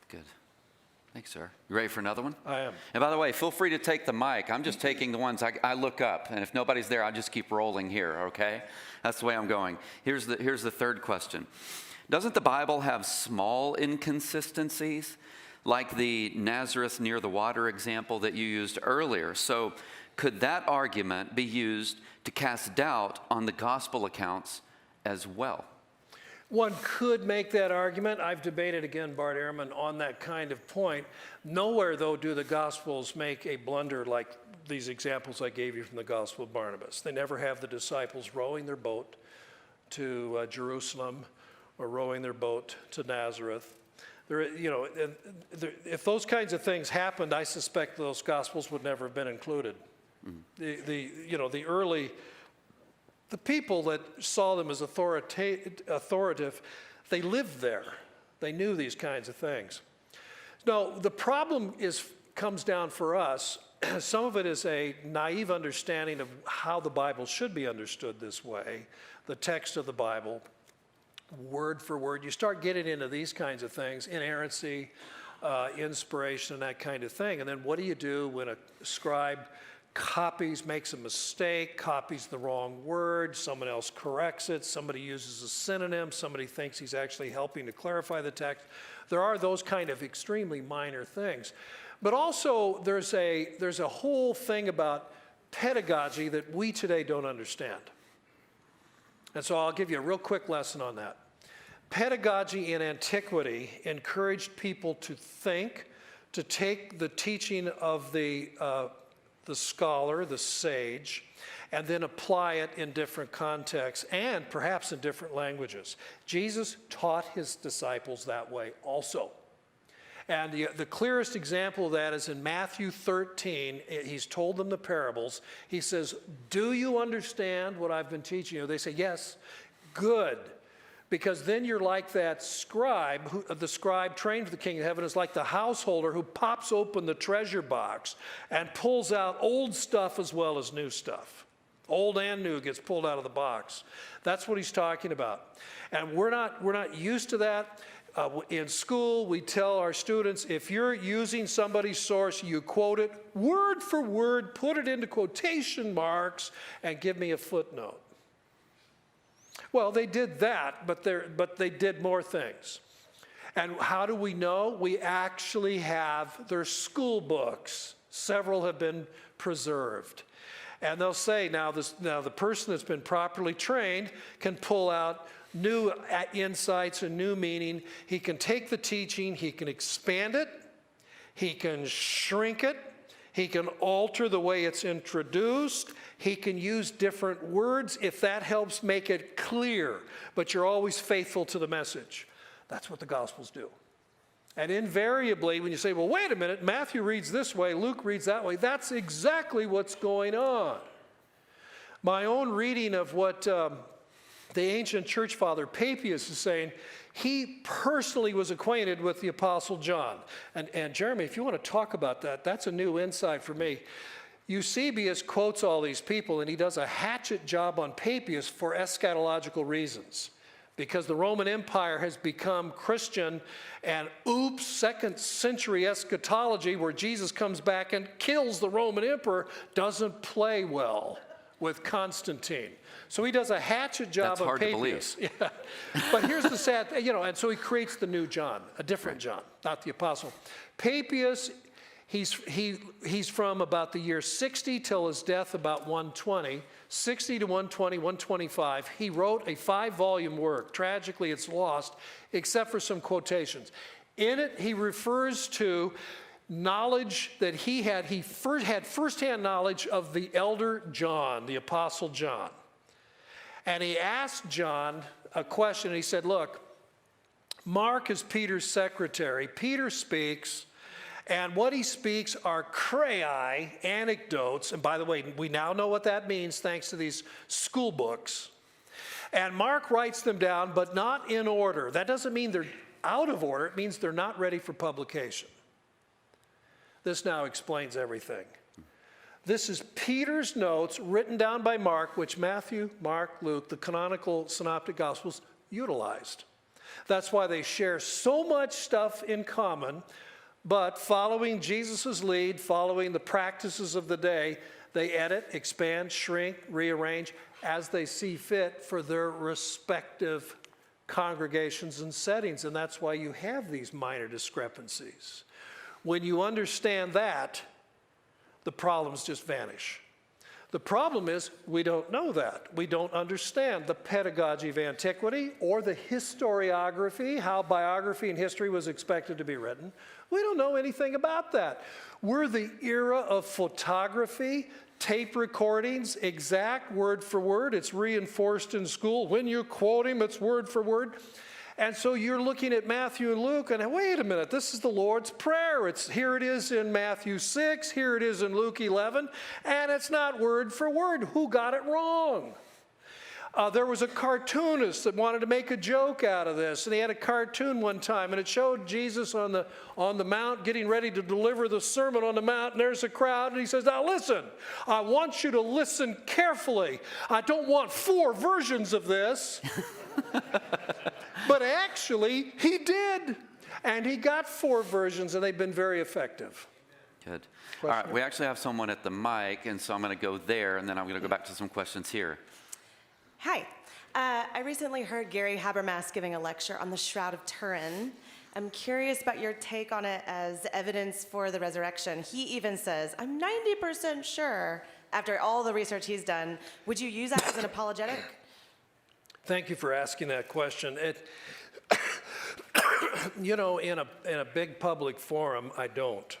Good. Thanks, sir. You ready for another one? I am. And by the way, feel free to take the mic. I'm just taking the ones I look up, and if nobody's there, I'll just keep rolling here, okay? That's the way I'm going. Here's the third question. Doesn't the Bible have small inconsistencies, like the Nazareth near the water example that you used earlier? So could that argument be used to cast doubt on the gospel accounts as well? One could make that argument. I've debated again, Bart Ehrman, on that kind of point. Nowhere, though, do the Gospels make a blunder like these examples I gave you from the Gospel of Barnabas. They never have the disciples rowing their boat to Jerusalem or rowing their boat to Nazareth. If those kinds of things happened, I suspect those Gospels would never have been included. Mm-hmm. The people that saw them as authoritative, they lived there. They knew these kinds of things. Now, the problem comes down for us. Some of it is a naive understanding of how the Bible should be understood this way, the text of the Bible, word for word. You start getting into these kinds of things, inerrancy, inspiration, and that kind of thing. And then what do you do when a scribe makes a mistake, copies the wrong word, someone else corrects it, somebody uses a synonym, somebody thinks he's actually helping to clarify the text. There are those kind of extremely minor things. But also there's a whole thing about pedagogy that we today don't understand. And so I'll give you a real quick lesson on that. Pedagogy in antiquity encouraged people to think, to take the teaching of the scholar, the sage, and then apply it in different contexts and perhaps in different languages. Jesus taught his disciples that way also. And the clearest example of that is in Matthew 13. He's told them the parables. He says, do you understand what I've been teaching you? They say, yes. Good. Because then you're like that scribe, the scribe trained for the kingdom of heaven is like the householder who pops open the treasure box and pulls out old stuff as well as new stuff. Old and new gets pulled out of the box. That's what he's talking about. And we're not used to that. In school, we tell our students, if you're using somebody's source, you quote it word for word, put it into quotation marks, and give me a footnote. Well, they did that, but they did more things. And how do we know? We actually have their school books. Several have been preserved. And they'll say, now the person that's been properly trained can pull out new insights and new meaning. He can take the teaching, he can expand it, he can shrink it, He can alter the way it's introduced. He can use different words if that helps make it clear, but you're always faithful to the message. That's what the Gospels do. And invariably, when you say, well, wait a minute, Matthew reads this way, Luke reads that way, that's exactly what's going on. My own reading of what the ancient church father Papias is saying, he personally was acquainted with the Apostle John. And Jeremy, if you want to talk about that, that's a new insight for me. Eusebius quotes all these people, and he does a hatchet job on Papias for eschatological reasons. Because the Roman Empire has become Christian, and oops, second century eschatology where Jesus comes back and kills the Roman emperor doesn't play well with Constantine. So he does a hatchet job of Papias. Yeah. But here's the sad, and so he creates the new John, a different John, not the apostle. Papias, he's from about the year 60 till his death about 120. 60 to 120, 125, he wrote a 5-volume work. Tragically, it's lost, except for some quotations. In it, he refers to knowledge that he had. He had firsthand knowledge of the elder John, the Apostle John. And he asked John a question. He said, look, Mark is Peter's secretary. Peter speaks. And what he speaks are crai, anecdotes. And by the way, we now know what that means thanks to these school books. And Mark writes them down, but not in order. That doesn't mean they're out of order. It means they're not ready for publication. This now explains everything. This is Peter's notes written down by Mark, which Matthew, Mark, Luke, the canonical synoptic gospels, utilized. That's why they share so much stuff in common. But following Jesus' lead, following the practices of the day, they edit, expand, shrink, rearrange as they see fit for their respective congregations and settings. And that's why you have these minor discrepancies. When you understand that, the problems just vanish. The problem is we don't know that. We don't understand the pedagogy of antiquity or the historiography, how biography and history was expected to be written. We don't know anything about that. We're the era of photography, tape recordings, exact word for word. It's reinforced in school. When you quote him, it's word for word. And so you're looking at Matthew and Luke, and wait a minute, this is the Lord's Prayer. Here it is in Matthew 6, here it is in Luke 11, and it's not word for word. Who got it wrong? There was a cartoonist that wanted to make a joke out of this, and he had a cartoon one time, and it showed Jesus on the mount getting ready to deliver the Sermon on the Mount, and there's a crowd, and he says, now listen, I want you to listen carefully. I don't want 4 versions of this. But actually, he did. And he got 4 versions, and they've been very effective. Good. All right, we actually have someone at the mic, and so I'm going to go there, and then I'm going to go back to some questions here. Hi. I recently heard Gary Habermas giving a lecture on the Shroud of Turin. I'm curious about your take on it as evidence for the resurrection. He even says, I'm 90% sure, after all the research he's done, would you use that as an apologetic? Thank you for asking that question. In a big public forum, I don't,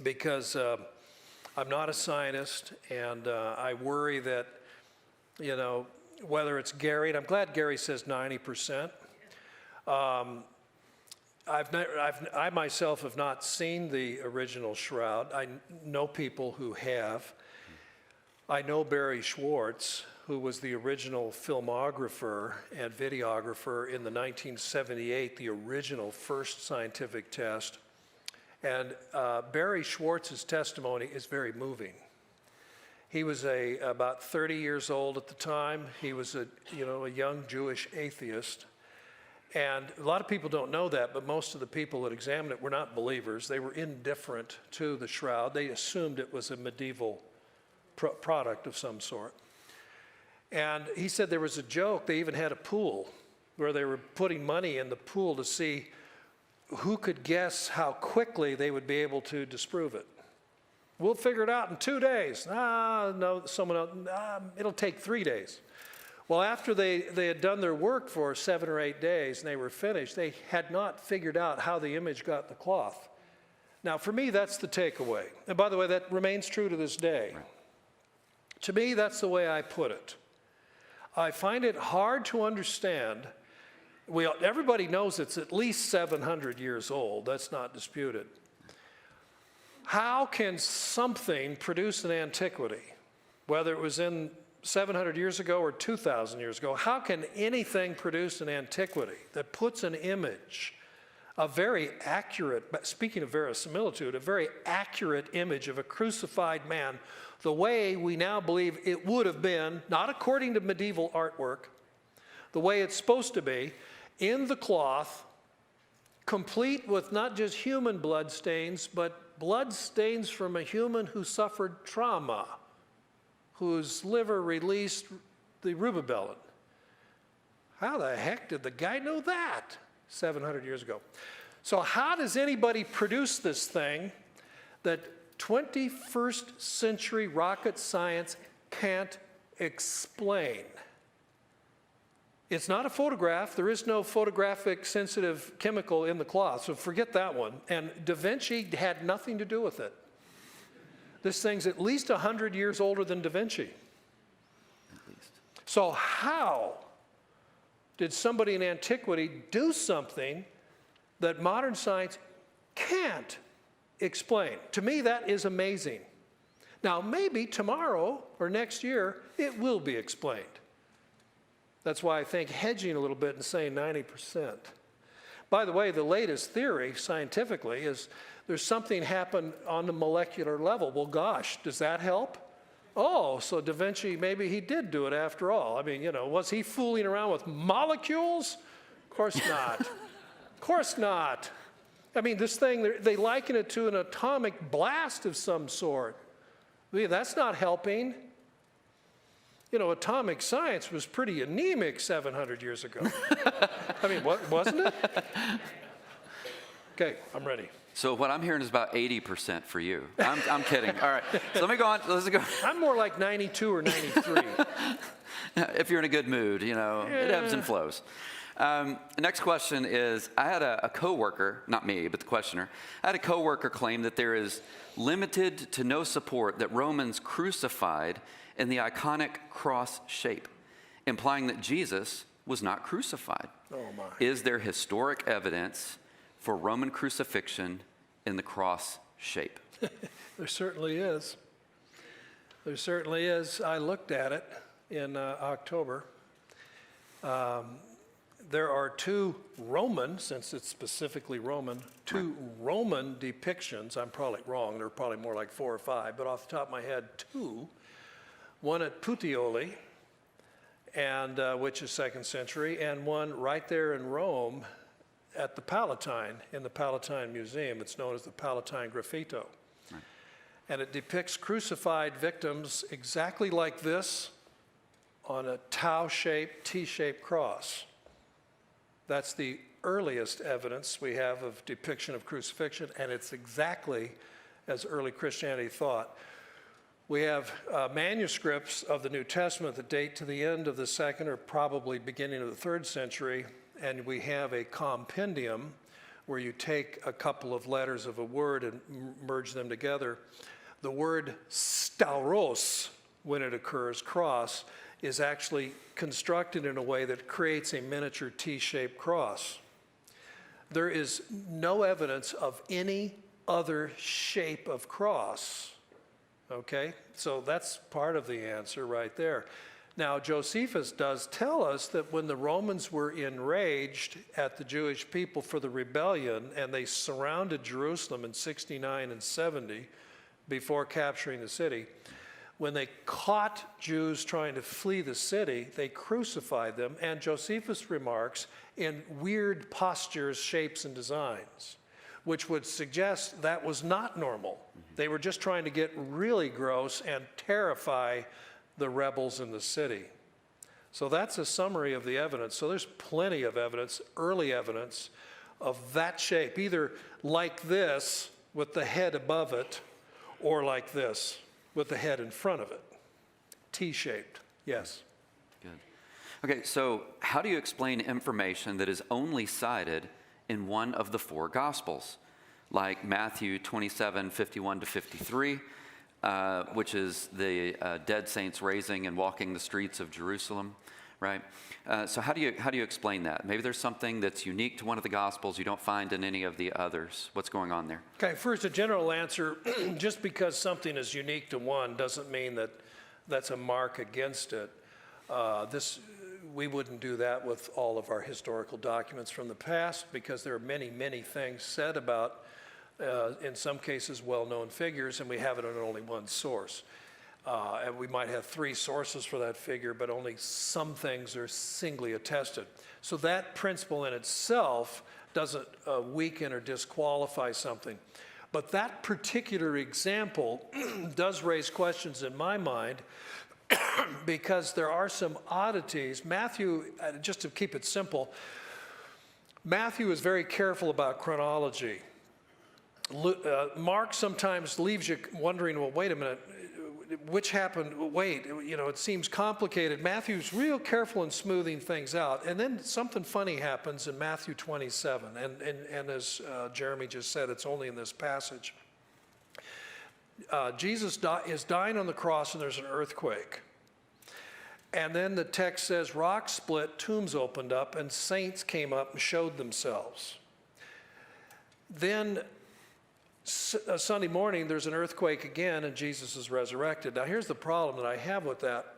because I'm not a scientist, and I worry that, whether it's Gary, and I'm glad Gary says 90%. I myself have not seen the original shroud. I know people who have. I know Barry Schwartz, who was the original filmographer and videographer in the 1978, the original first scientific test. And Barry Schwartz's testimony is very moving. He was about 30 years old at the time. He was a young Jewish atheist. And a lot of people don't know that, but most of the people that examined it were not believers. They were indifferent to the shroud. They assumed it was a medieval product of some sort. And he said there was a joke. They even had a pool where they were putting money in the pool to see who could guess how quickly they would be able to disprove it. We'll figure it out in 2 days. No, someone else, it'll take 3 days. Well, after they had done their work for 7 or 8 days and they were finished, they had not figured out how the image got in the cloth. Now, for me, that's the takeaway. And by the way, that remains true to this day. Right. To me, that's the way I put it. I find it hard to understand. Everybody knows it's at least 700 years old. That's not disputed. How can something produce an antiquity, whether it was in 700 years ago or 2,000 years ago, how can anything produce an antiquity that puts an image, a very accurate, speaking of verisimilitude, a very accurate image of a crucified man, the way we now believe it would have been, not according to medieval artwork, the way it's supposed to be, in the cloth, complete with not just human blood stains, but blood stains from a human who suffered trauma, whose liver released the rubabellin. How the heck did the guy know that 700 years ago? So how does anybody produce this thing that 21st century rocket science can't explain? It's not a photograph. There is no photographic sensitive chemical in the cloth, so forget that one. And Da Vinci had nothing to do with it. This thing's at least 100 years older than Da Vinci. At least. So how did somebody in antiquity do something that modern science can't explain? To me, that is amazing. Now, maybe tomorrow or next year, it will be explained. That's why I think hedging a little bit and saying 90%. By the way, the latest theory scientifically is there's something happened on the molecular level. Well, gosh, does that help? Oh, so Da Vinci, maybe he did do it after all. I mean, was he fooling around with molecules? Of course not. Of course not. I mean, this thing, they liken it to an atomic blast of some sort. I mean, that's not helping. Atomic science was pretty anemic 700 years ago. I mean, wasn't it? Okay, I'm ready. So what I'm hearing is about 80% for you. I'm kidding. All right, so let me go on. Let's go. I'm more like 92 or 93. If you're in a good mood, it ebbs and flows. Next question is, I had a coworker, not me, but the questioner. I had a coworker claim that there is limited to no support that Romans crucified in the iconic cross shape, implying that Jesus was not crucified. Oh my. Is there historic evidence for Roman crucifixion in the cross shape? There certainly is. There certainly is. I looked at it in October. There are two Roman, since it's specifically Roman, Roman depictions. I'm probably wrong. There are probably more like 4 or 5, but off the top of my head, 2. One at Puteoli, and which is 2nd century, and one right there in Rome at the Palatine, in the Palatine Museum. It's known as the Palatine Graffito. Right. And it depicts crucified victims exactly like this on a tau-shaped, T-shaped cross. That's the earliest evidence we have of depiction of crucifixion, and it's exactly as early Christianity thought. We have manuscripts of the New Testament that date to the end of the 2nd or probably beginning of the 3rd century, and we have a compendium where you take a couple of letters of a word and merge them together. The word stauros, when it occurs, cross, is actually constructed in a way that creates a miniature T-shaped cross. There is no evidence of any other shape of cross. Okay, so that's part of the answer right there. Now, Josephus does tell us that when the Romans were enraged at the Jewish people for the rebellion and they surrounded Jerusalem in 69 and 70 before capturing the city, when they caught Jews trying to flee the city, they crucified them, and Josephus remarks, in weird postures, shapes, and designs, which would suggest that was not normal. They were just trying to get really gross and terrify the rebels in the city. So that's a summary of the evidence. So there's plenty of evidence, early evidence, of that shape, either like this with the head above it, or like this with the head in front of it. T-shaped, yes. Good. Okay, so how do you explain information that is only cited in one of the 4 Gospels? like Matthew 27:51-53, which is the dead saints raising and walking the streets of Jerusalem, right? So how do you explain that? Maybe there's something that's unique to one of the Gospels you don't find in any of the others. What's going on there? Okay, first, a general answer. Just because something is unique to one doesn't mean that that's a mark against it. We wouldn't do that with all of our historical documents from the past, because there are many, many things said about, in some cases, well-known figures, and we have it on only one source. And we might have 3 sources for that figure, but only some things are singly attested. So that principle in itself doesn't weaken or disqualify something. But that particular example does raise questions in my mind, because there are some oddities. Matthew, just to keep it simple, Matthew is very careful about chronology. Mark sometimes leaves you wondering, well, wait a minute, which happened? Wait, it seems complicated. Matthew's real careful in smoothing things out. And then something funny happens in Matthew 27. And as Jeremy just said, it's only in this passage. Jesus is dying on the cross, and there's an earthquake. And then the text says, rocks split, tombs opened up, and saints came up and showed themselves. Then Sunday morning, there's an earthquake again, and Jesus is resurrected. Now, here's the problem that I have with that.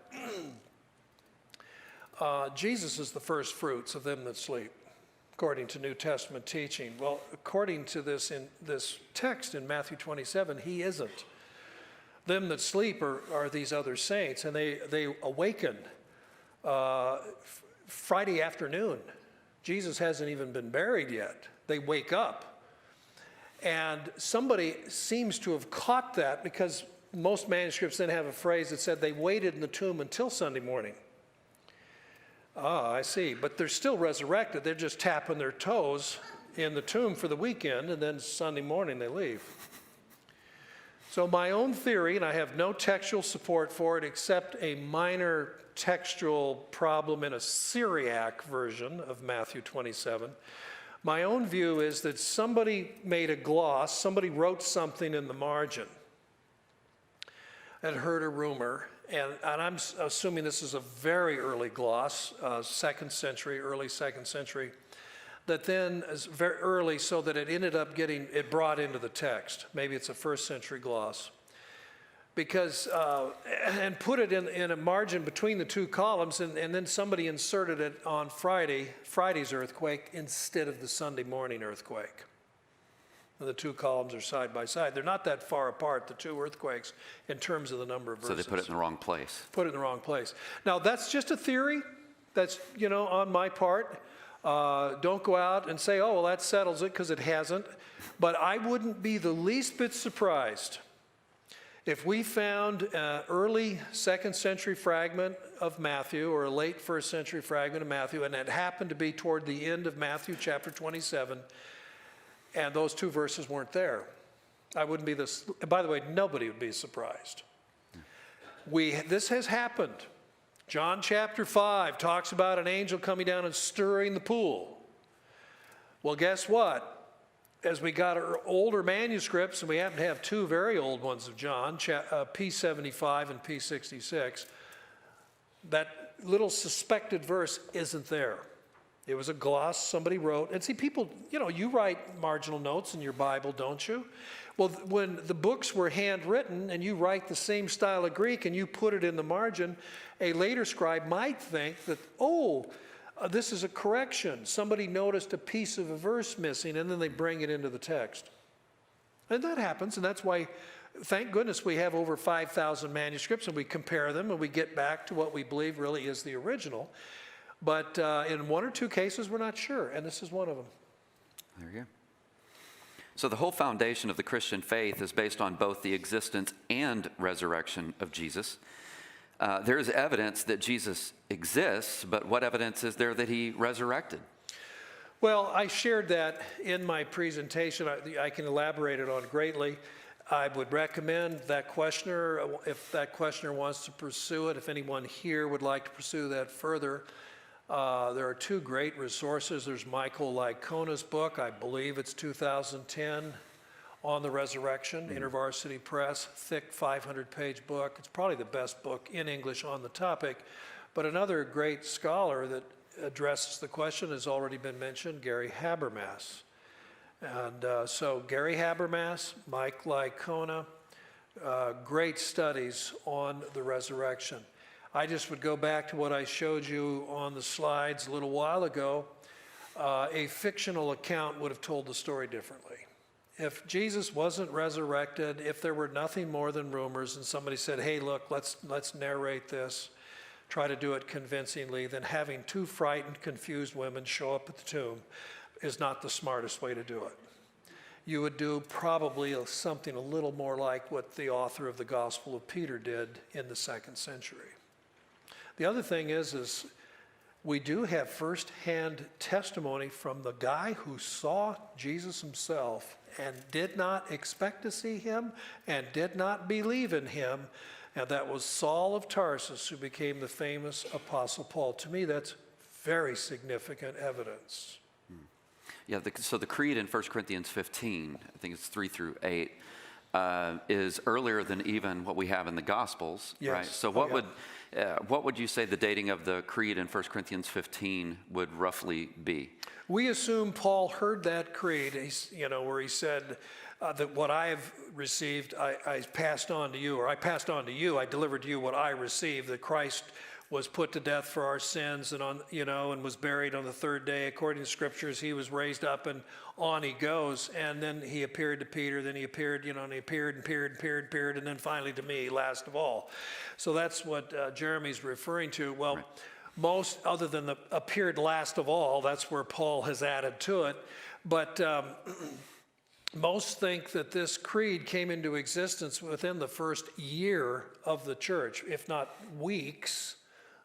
Jesus is the first fruits of them that sleep, according to New Testament teaching. Well, according to this text in Matthew 27, he isn't. Them that sleep are these other saints, and they awaken Friday afternoon. Jesus hasn't even been buried yet. They wake up. And somebody seems to have caught that, because most manuscripts then have a phrase that said they waited in the tomb until Sunday morning. I see. But they're still resurrected. They're just tapping their toes in the tomb for the weekend, and then Sunday morning they leave. So my own theory, and I have no textual support for it except a minor textual problem in a Syriac version of Matthew 27. My own view is that somebody made a gloss, somebody wrote something in the margin and heard a rumor, and I'm assuming this is a very early gloss, second century, early second century, that then is very early, so that it ended up getting it brought into the text. Maybe it's a first century gloss. Because, and put it in a margin between the 2 columns, and then somebody inserted it on Friday's earthquake instead of the Sunday morning earthquake. And the 2 columns are side by side. They're not that far apart, the 2 earthquakes, in terms of the number of verses. So they put it in the wrong place. Put it in the wrong place. Now, that's just a theory. That's, on my part. Don't go out and say, oh, well, that settles it, because it hasn't. But I wouldn't be the least bit surprised if we found an early second century fragment of Matthew, or a late first century fragment of Matthew, and it happened to be toward the end of Matthew chapter 27, and those 2 verses weren't there. I wouldn't be this. By the way, nobody would be surprised. This has happened. John chapter 5 talks about an angel coming down and stirring the pool. Well, guess what? As we got our older manuscripts, and we happen to have 2 very old ones of John, P75 and P66, that little suspected verse isn't there. It was a gloss somebody wrote. And see, people, you write marginal notes in your Bible, don't you? Well, when the books were handwritten and you write the same style of Greek and you put it in the margin, a later scribe might think that, this is a correction. Somebody noticed a piece of a verse missing, and then they bring it into the text. And that happens, and that's why, thank goodness, we have over 5,000 manuscripts, and we compare them, and we get back to what we believe really is the original. But in 1 or 2 cases, we're not sure, and this is one of them. There you go. So the whole foundation of the Christian faith is based on both the existence and resurrection of Jesus. There is evidence that Jesus exists, but what evidence is there that he resurrected? Well, I shared that in my presentation. I can elaborate it on greatly. I would recommend that questioner, if that questioner wants to pursue it, if anyone here would like to pursue that further, there are 2 great resources. There's Michael Licona's book, I believe it's 2010, on the resurrection, InterVarsity Press, thick 500-page book. It's probably the best book in English on the topic. But another great scholar that addresses the question has already been mentioned, Gary Habermas. And so Gary Habermas, Mike Licona, great studies on the resurrection. I just would go back to what I showed you on the slides a little while ago. A fictional account would have told the story differently. If Jesus wasn't resurrected, if there were nothing more than rumors and somebody said, hey, look, let's narrate this, try to do it convincingly, then having two frightened, confused women show up at the tomb is not the smartest way to do it. You would do probably something a little more like what the author of the Gospel of Peter did in the 2nd century. The other thing is we do have firsthand testimony from the guy who saw Jesus himself and did not expect to see him and did not believe in him, and that was Saul of Tarsus, who became the famous Apostle Paul. To me, that's very significant evidence. Yeah, so the creed in 1 Corinthians 15, I think it's 3 through 8, is earlier than even what we have in the Gospels, yes. right? So what would you say the dating of the creed in 1 Corinthians 15 would roughly be? We assume Paul heard that creed, where he said that what I have received, I passed on to you, or I passed on to you, I delivered to you what I received, that Christ was put to death for our sins and and was buried on the third day. According to scriptures, he was raised up, and on he goes. And then he appeared to Peter, then he appeared, and he appeared, and then finally to me, last of all. So that's what Jeremy's referring to. Well, right. Most, other than the appeared last of all, that's where Paul has added to it. But most think that this creed came into existence within the first year of the church, if not weeks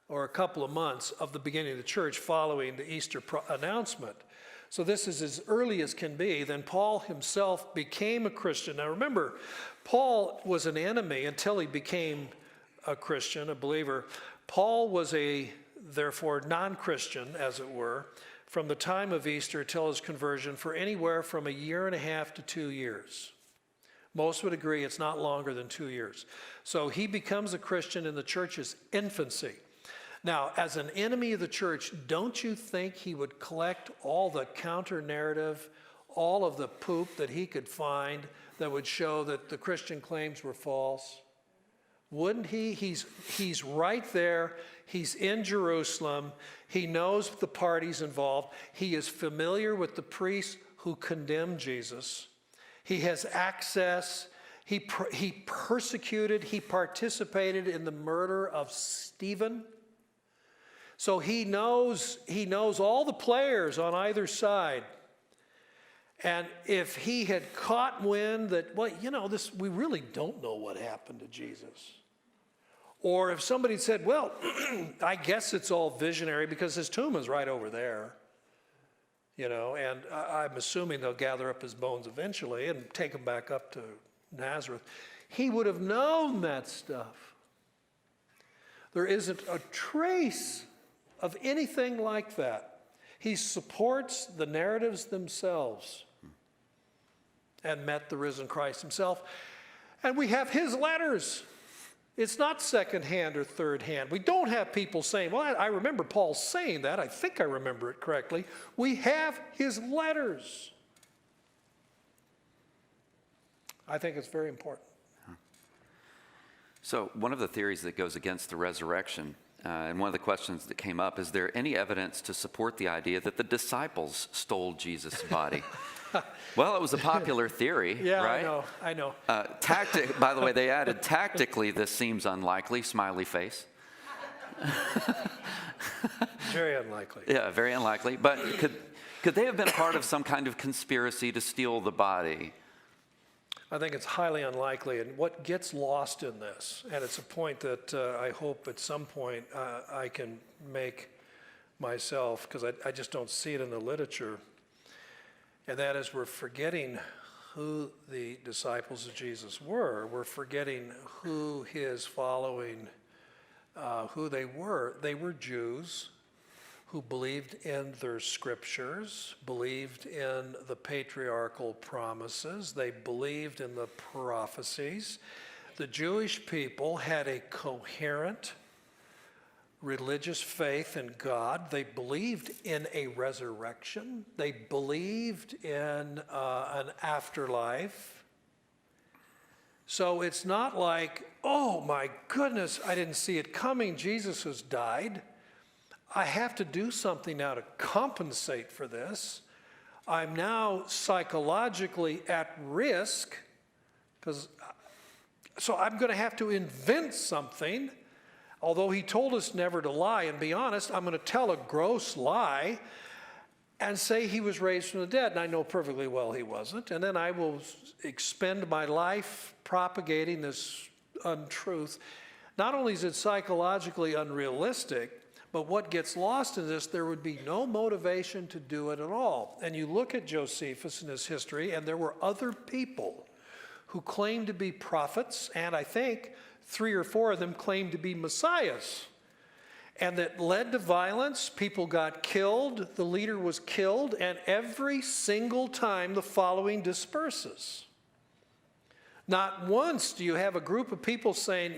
or a couple of months of the beginning of the church following the Easter announcement. So this is as early as can be. Then Paul himself became a Christian. Now remember, Paul was an enemy until he became a Christian, a believer. Paul was therefore non-Christian, as it were, from the time of Easter till his conversion for anywhere from 1.5 years to 2 years. Most would agree it's not longer than 2 years. So he becomes a Christian in the church's infancy. Now, as an enemy of the church, don't you think he would collect all the counter-narrative, all of the poop that he could find that would show that the Christian claims were false? Wouldn't he? He's right there. He's in Jerusalem. He knows the parties involved. He is familiar with the priests who condemned Jesus. He has access. He persecuted, he participated in the murder of Stephen. So he knows all the players on either side. And if he had caught wind that, we really don't know what happened to Jesus. Or if somebody said, well, I guess it's all visionary because his tomb is right over there. And I'm assuming they'll gather up his bones eventually and take him back up to Nazareth. He would have known that stuff. There isn't a trace of anything like that. He supports the narratives themselves and met the risen Christ himself. And we have his letters. It's not second-hand or third-hand. We don't have people saying, well, I remember Paul saying that. I think I remember it correctly. We have his letters. I think it's very important. So one of the theories that goes against the resurrection, and one of the questions that came up, is there any evidence to support the idea that the disciples stole Jesus' body? Well, it was a popular theory, yeah, right? I know. By the way, they added, tactically, this seems unlikely, smiley face. Very unlikely. Yeah, very unlikely. But could they have been a part of some kind of conspiracy to steal the body? I think it's highly unlikely. And what gets lost in this, and it's a point that I hope at some point I can make myself, because I just don't see it in the literature, and that is we're forgetting who the disciples of Jesus were. We're forgetting who his following, who they were. They were Jews who believed in their scriptures, believed in the patriarchal promises, they believed in the prophecies. The Jewish people had a coherent religious faith in God. They believed in a resurrection. They believed in an afterlife. So it's not like, oh my goodness, I didn't see it coming. Jesus has died. I have to do something now to compensate for this. I'm now psychologically at risk, so I'm going to have to invent something. Although he told us never to lie and be honest, I'm going to tell a gross lie and say he was raised from the dead. And I know perfectly well he wasn't. And then I will expend my life propagating this untruth. Not only is it psychologically unrealistic, but what gets lost in this, there would be no motivation to do it at all. And you look at Josephus and his history, and there were other people who claimed to be prophets, and I think 3 or 4 of them claimed to be messiahs. And that led to violence. People got killed. The leader was killed. And every single time the following disperses. Not once do you have a group of people saying,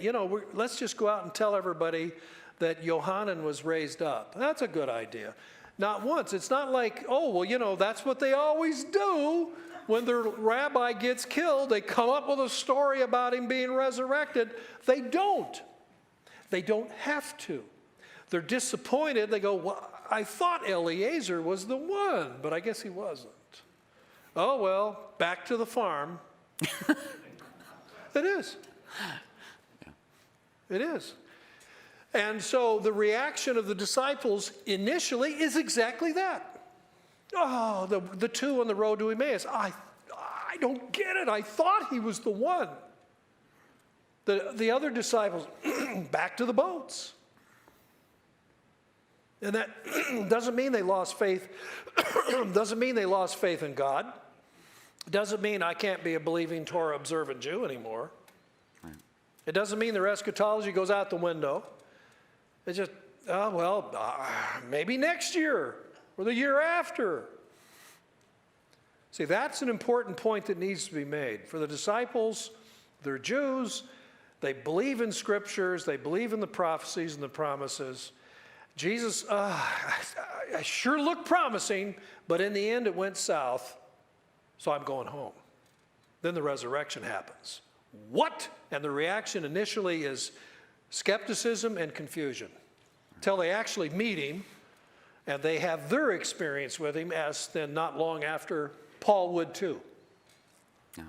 let's just go out and tell everybody that Yohanan was raised up. That's a good idea. Not once. It's not like, that's what they always do. When their rabbi gets killed, they come up with a story about him being resurrected. They don't. They don't have to. They're disappointed. They go, well, I thought Eliezer was the one, but I guess he wasn't. Oh, well, back to the farm. It is. It is. And so the reaction of the disciples initially is exactly that. Oh, the 2 on the road to Emmaus. I don't get it. I thought he was the one. The other disciples, back to the boats. And that doesn't mean they lost faith. Doesn't mean they lost faith in God. Doesn't mean I can't be a believing Torah observant Jew anymore. Right. It doesn't mean their eschatology goes out the window. It's just, maybe next year. Or the year after. See, that's an important point that needs to be made. For the disciples, they're Jews. They believe in scriptures. They believe in the prophecies and the promises. Jesus, I sure looked promising, but in the end it went south, so I'm going home. Then the resurrection happens. What? And the reaction initially is skepticism and confusion. Until they actually meet him, and they have their experience with him, as then not long after Paul would too. Yeah.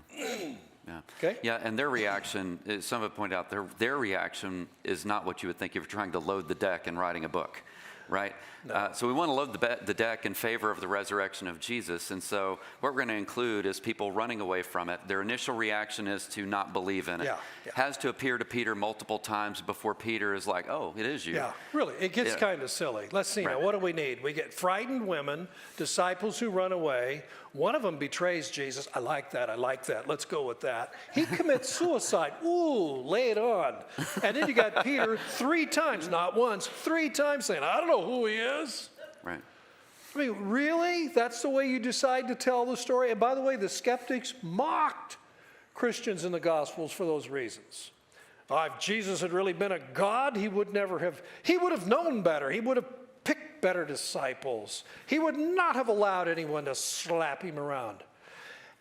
Yeah. Okay? Yeah, and their reaction, some have pointed out, their reaction is not what you would think if you're trying to load the deck and writing a book, right? No. So we want to load the deck in favor of the resurrection of Jesus. And so what we're going to include is people running away from it. Their initial reaction is to not believe in it. Yeah. Has to appear to Peter multiple times before Peter is like, oh, it is you. Yeah, really, it gets kind of silly. Let's see now, what do we need? We get frightened women, disciples who run away. One of them betrays Jesus. I like that. Let's go with that. He commits suicide. Ooh, lay it on. And then you got Peter 3 times, not once, 3 times saying, I don't know who he is. Right. I mean, really? That's the way you decide to tell the story? And by the way, the skeptics mocked Christians in the Gospels for those reasons. If Jesus had really been a God, he would have known better. He would have picked better disciples. He would not have allowed anyone to slap him around.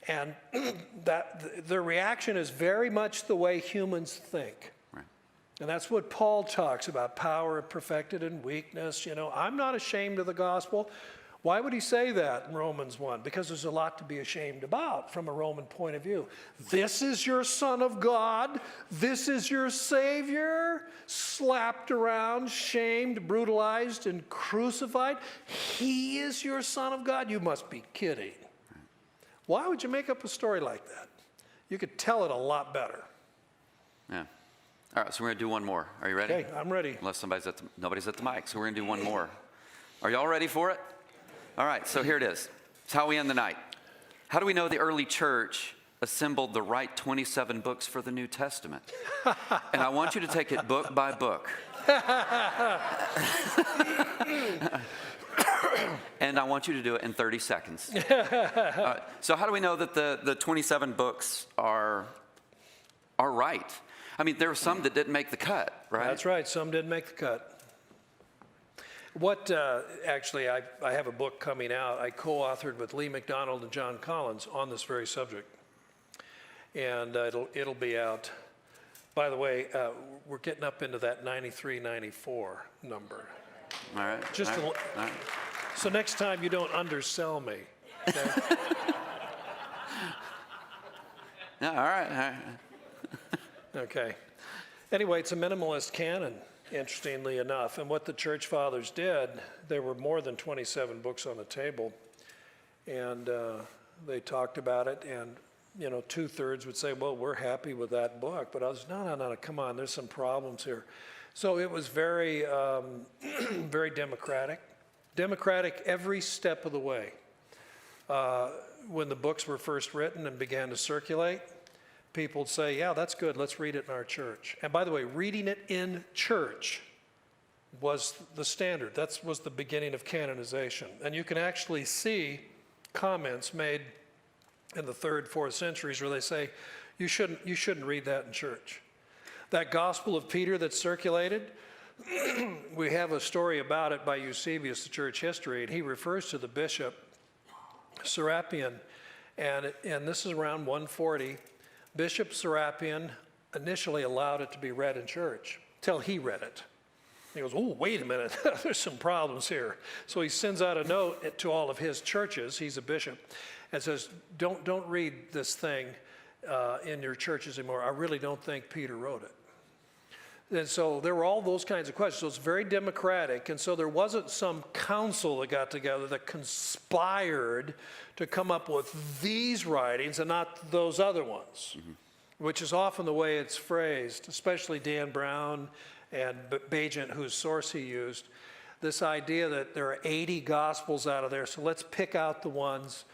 And their reaction is very much the way humans think. And that's what Paul talks about, power perfected in weakness. I'm not ashamed of the gospel. Why would he say that in Romans 1? Because there's a lot to be ashamed about from a Roman point of view. This is your Son of God. This is your Savior. Slapped around, shamed, brutalized, and crucified. He is your Son of God. You must be kidding. Why would you make up a story like that? You could tell it a lot better. Yeah. All right, so we're going to do one more. Are you ready? Okay, I'm ready. Unless nobody's at the mic, so we're going to do one more. Are you all ready for it? All right, so here it is. It's how we end the night. How do we know the early church assembled the right 27 books for the New Testament? And I want you to take it book by book. And I want you to do it in 30 seconds. So how do we know that the 27 books are right? I mean, there were some that didn't make the cut, right? That's right. Some didn't make the cut. Actually, I have a book coming out. I co-authored with Lee McDonald and John Collins on this very subject. And it'll be out. By the way, we're getting up into that 93, 94 number. All right. Just all right. So next time you don't undersell me. Okay? Yeah, all right. Okay. Anyway, it's a minimalist canon, interestingly enough. And what the church fathers did, there were more than 27 books on the table. And they talked about it, and 2/3 would say, well, we're happy with that book. But others, no, come on, there's some problems here. So it was very, very democratic. Democratic every step of the way. When the books were first written and began to circulate, people would say, yeah, that's good, let's read it in our church. And by the way, reading it in church was the standard. That was the beginning of canonization. And you can actually see comments made in the 3rd, 4th centuries where they say, you shouldn't read that in church. That Gospel of Peter that circulated, we have a story about it by Eusebius, the church history, and he refers to the bishop, Serapion, and this is around 140. Bishop Serapion initially allowed it to be read in church till he read it. He goes, oh, wait a minute, there's some problems here. So he sends out a note to all of his churches, he's a bishop, and says, don't read this thing in your churches anymore. I really don't think Peter wrote it. And so there were all those kinds of questions. So it's very democratic. And so there wasn't some council that got together that conspired to come up with these writings and not those other ones, which is often the way it's phrased, especially Dan Brown and Bagent, whose source he used. This idea that there are 80 gospels out of there, so let's pick out the ones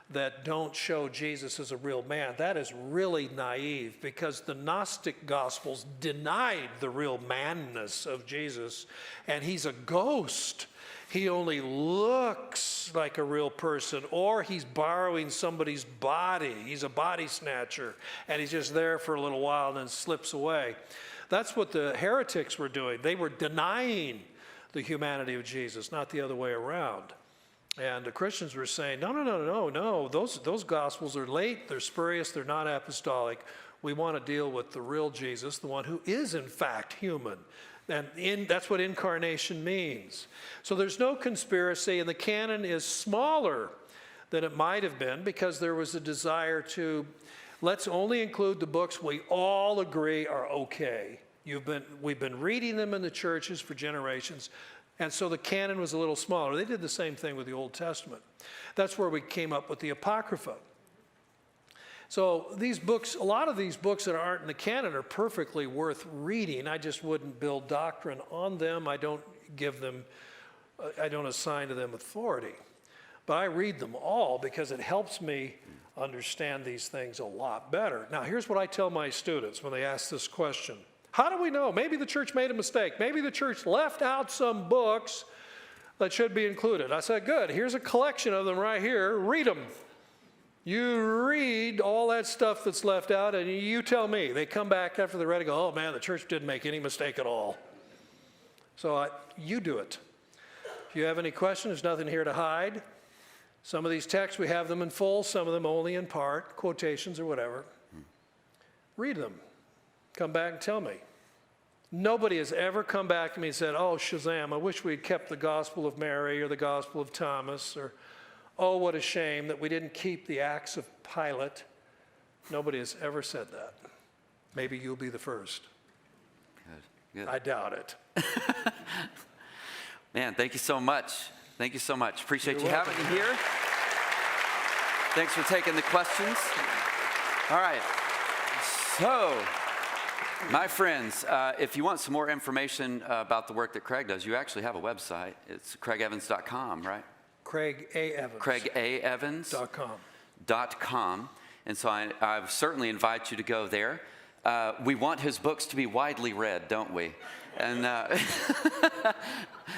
that don't show Jesus as a real man. That is really naive, because the Gnostic Gospels denied the real manness of Jesus, and he's a ghost. He only looks like a real person, or he's borrowing somebody's body. He's a body snatcher, and he's just there for a little while and then slips away. That's what the heretics were doing. They were denying the humanity of Jesus, not the other way around. And the Christians were saying, no, those Gospels are late, they're spurious, they're not apostolic. We want to deal with the real Jesus, the one who is in fact human. And that's what incarnation means. So there's no conspiracy, and the canon is smaller than it might have been, because there was a desire to, let's only include the books we all agree are okay. We've been reading them in the churches for generations. And so the canon was a little smaller. They did the same thing with the Old Testament. That's where we came up with the Apocrypha. So these books, a lot of these books that aren't in the canon are perfectly worth reading. I just wouldn't build doctrine on them. I don't assign to them authority. But I read them all because it helps me understand these things a lot better. Now, here's what I tell my students when they ask this question. How do we know? Maybe the church made a mistake. Maybe the church left out some books that should be included. I said, good, here's a collection of them right here. Read them. You read all that stuff that's left out, and you tell me. They come back after they read it and go, oh man, the church didn't make any mistake at all. So you do it. If you have any questions, there's nothing here to hide. Some of these texts, we have them in full, some of them only in part, quotations or whatever. Read them. Come back and tell me. Nobody has ever come back to me and said, oh, Shazam, I wish we'd kept the Gospel of Mary or the Gospel of Thomas, or, oh, what a shame that we didn't keep the Acts of Pilate. Nobody has ever said that. Maybe you'll be the first. Good. I doubt it. Man, thank you so much. Thank you so much. Appreciate You're you welcome. having me here. Thanks for taking the questions. All right. So, my friends, if you want some more information about the work that Craig does, you actually have a website. It's craigevans.com, right? Craig A. Evans. craigavans.com. And so I certainly invite you to go there. We want his books to be widely read, don't we? And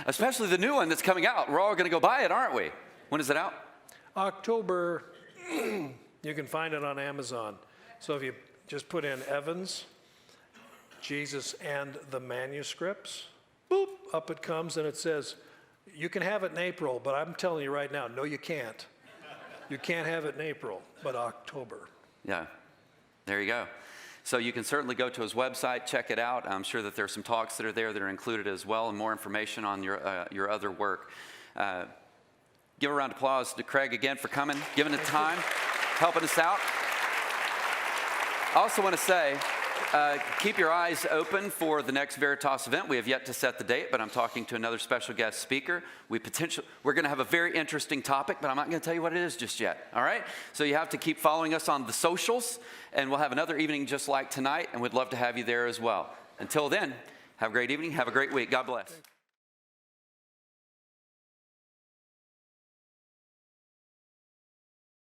especially the new one that's coming out. We're all going to go buy it, aren't we? When is it out? October, you can find it on Amazon. So if you just put in Evans, Jesus and the manuscripts, boop, up it comes and it says, you can have it in April, but I'm telling you right now, no, you can't. You can't have it in April, but October. Yeah, there you go. So you can certainly go to his website, check it out. I'm sure that there are some talks that are there that are included as well, and more information on your other work. Give a round of applause to Craig again for coming, giving it time, helping us out. I also want to say, keep your eyes open for the next Veritas event. We have yet to set the date, but I'm talking to another special guest speaker. We're going to have a very interesting topic, but I'm not going to tell you what it is just yet, all right? So you have to keep following us on the socials, and we'll have another evening just like tonight, and we'd love to have you there as well. Until then, have a great evening. Have a great week. God bless.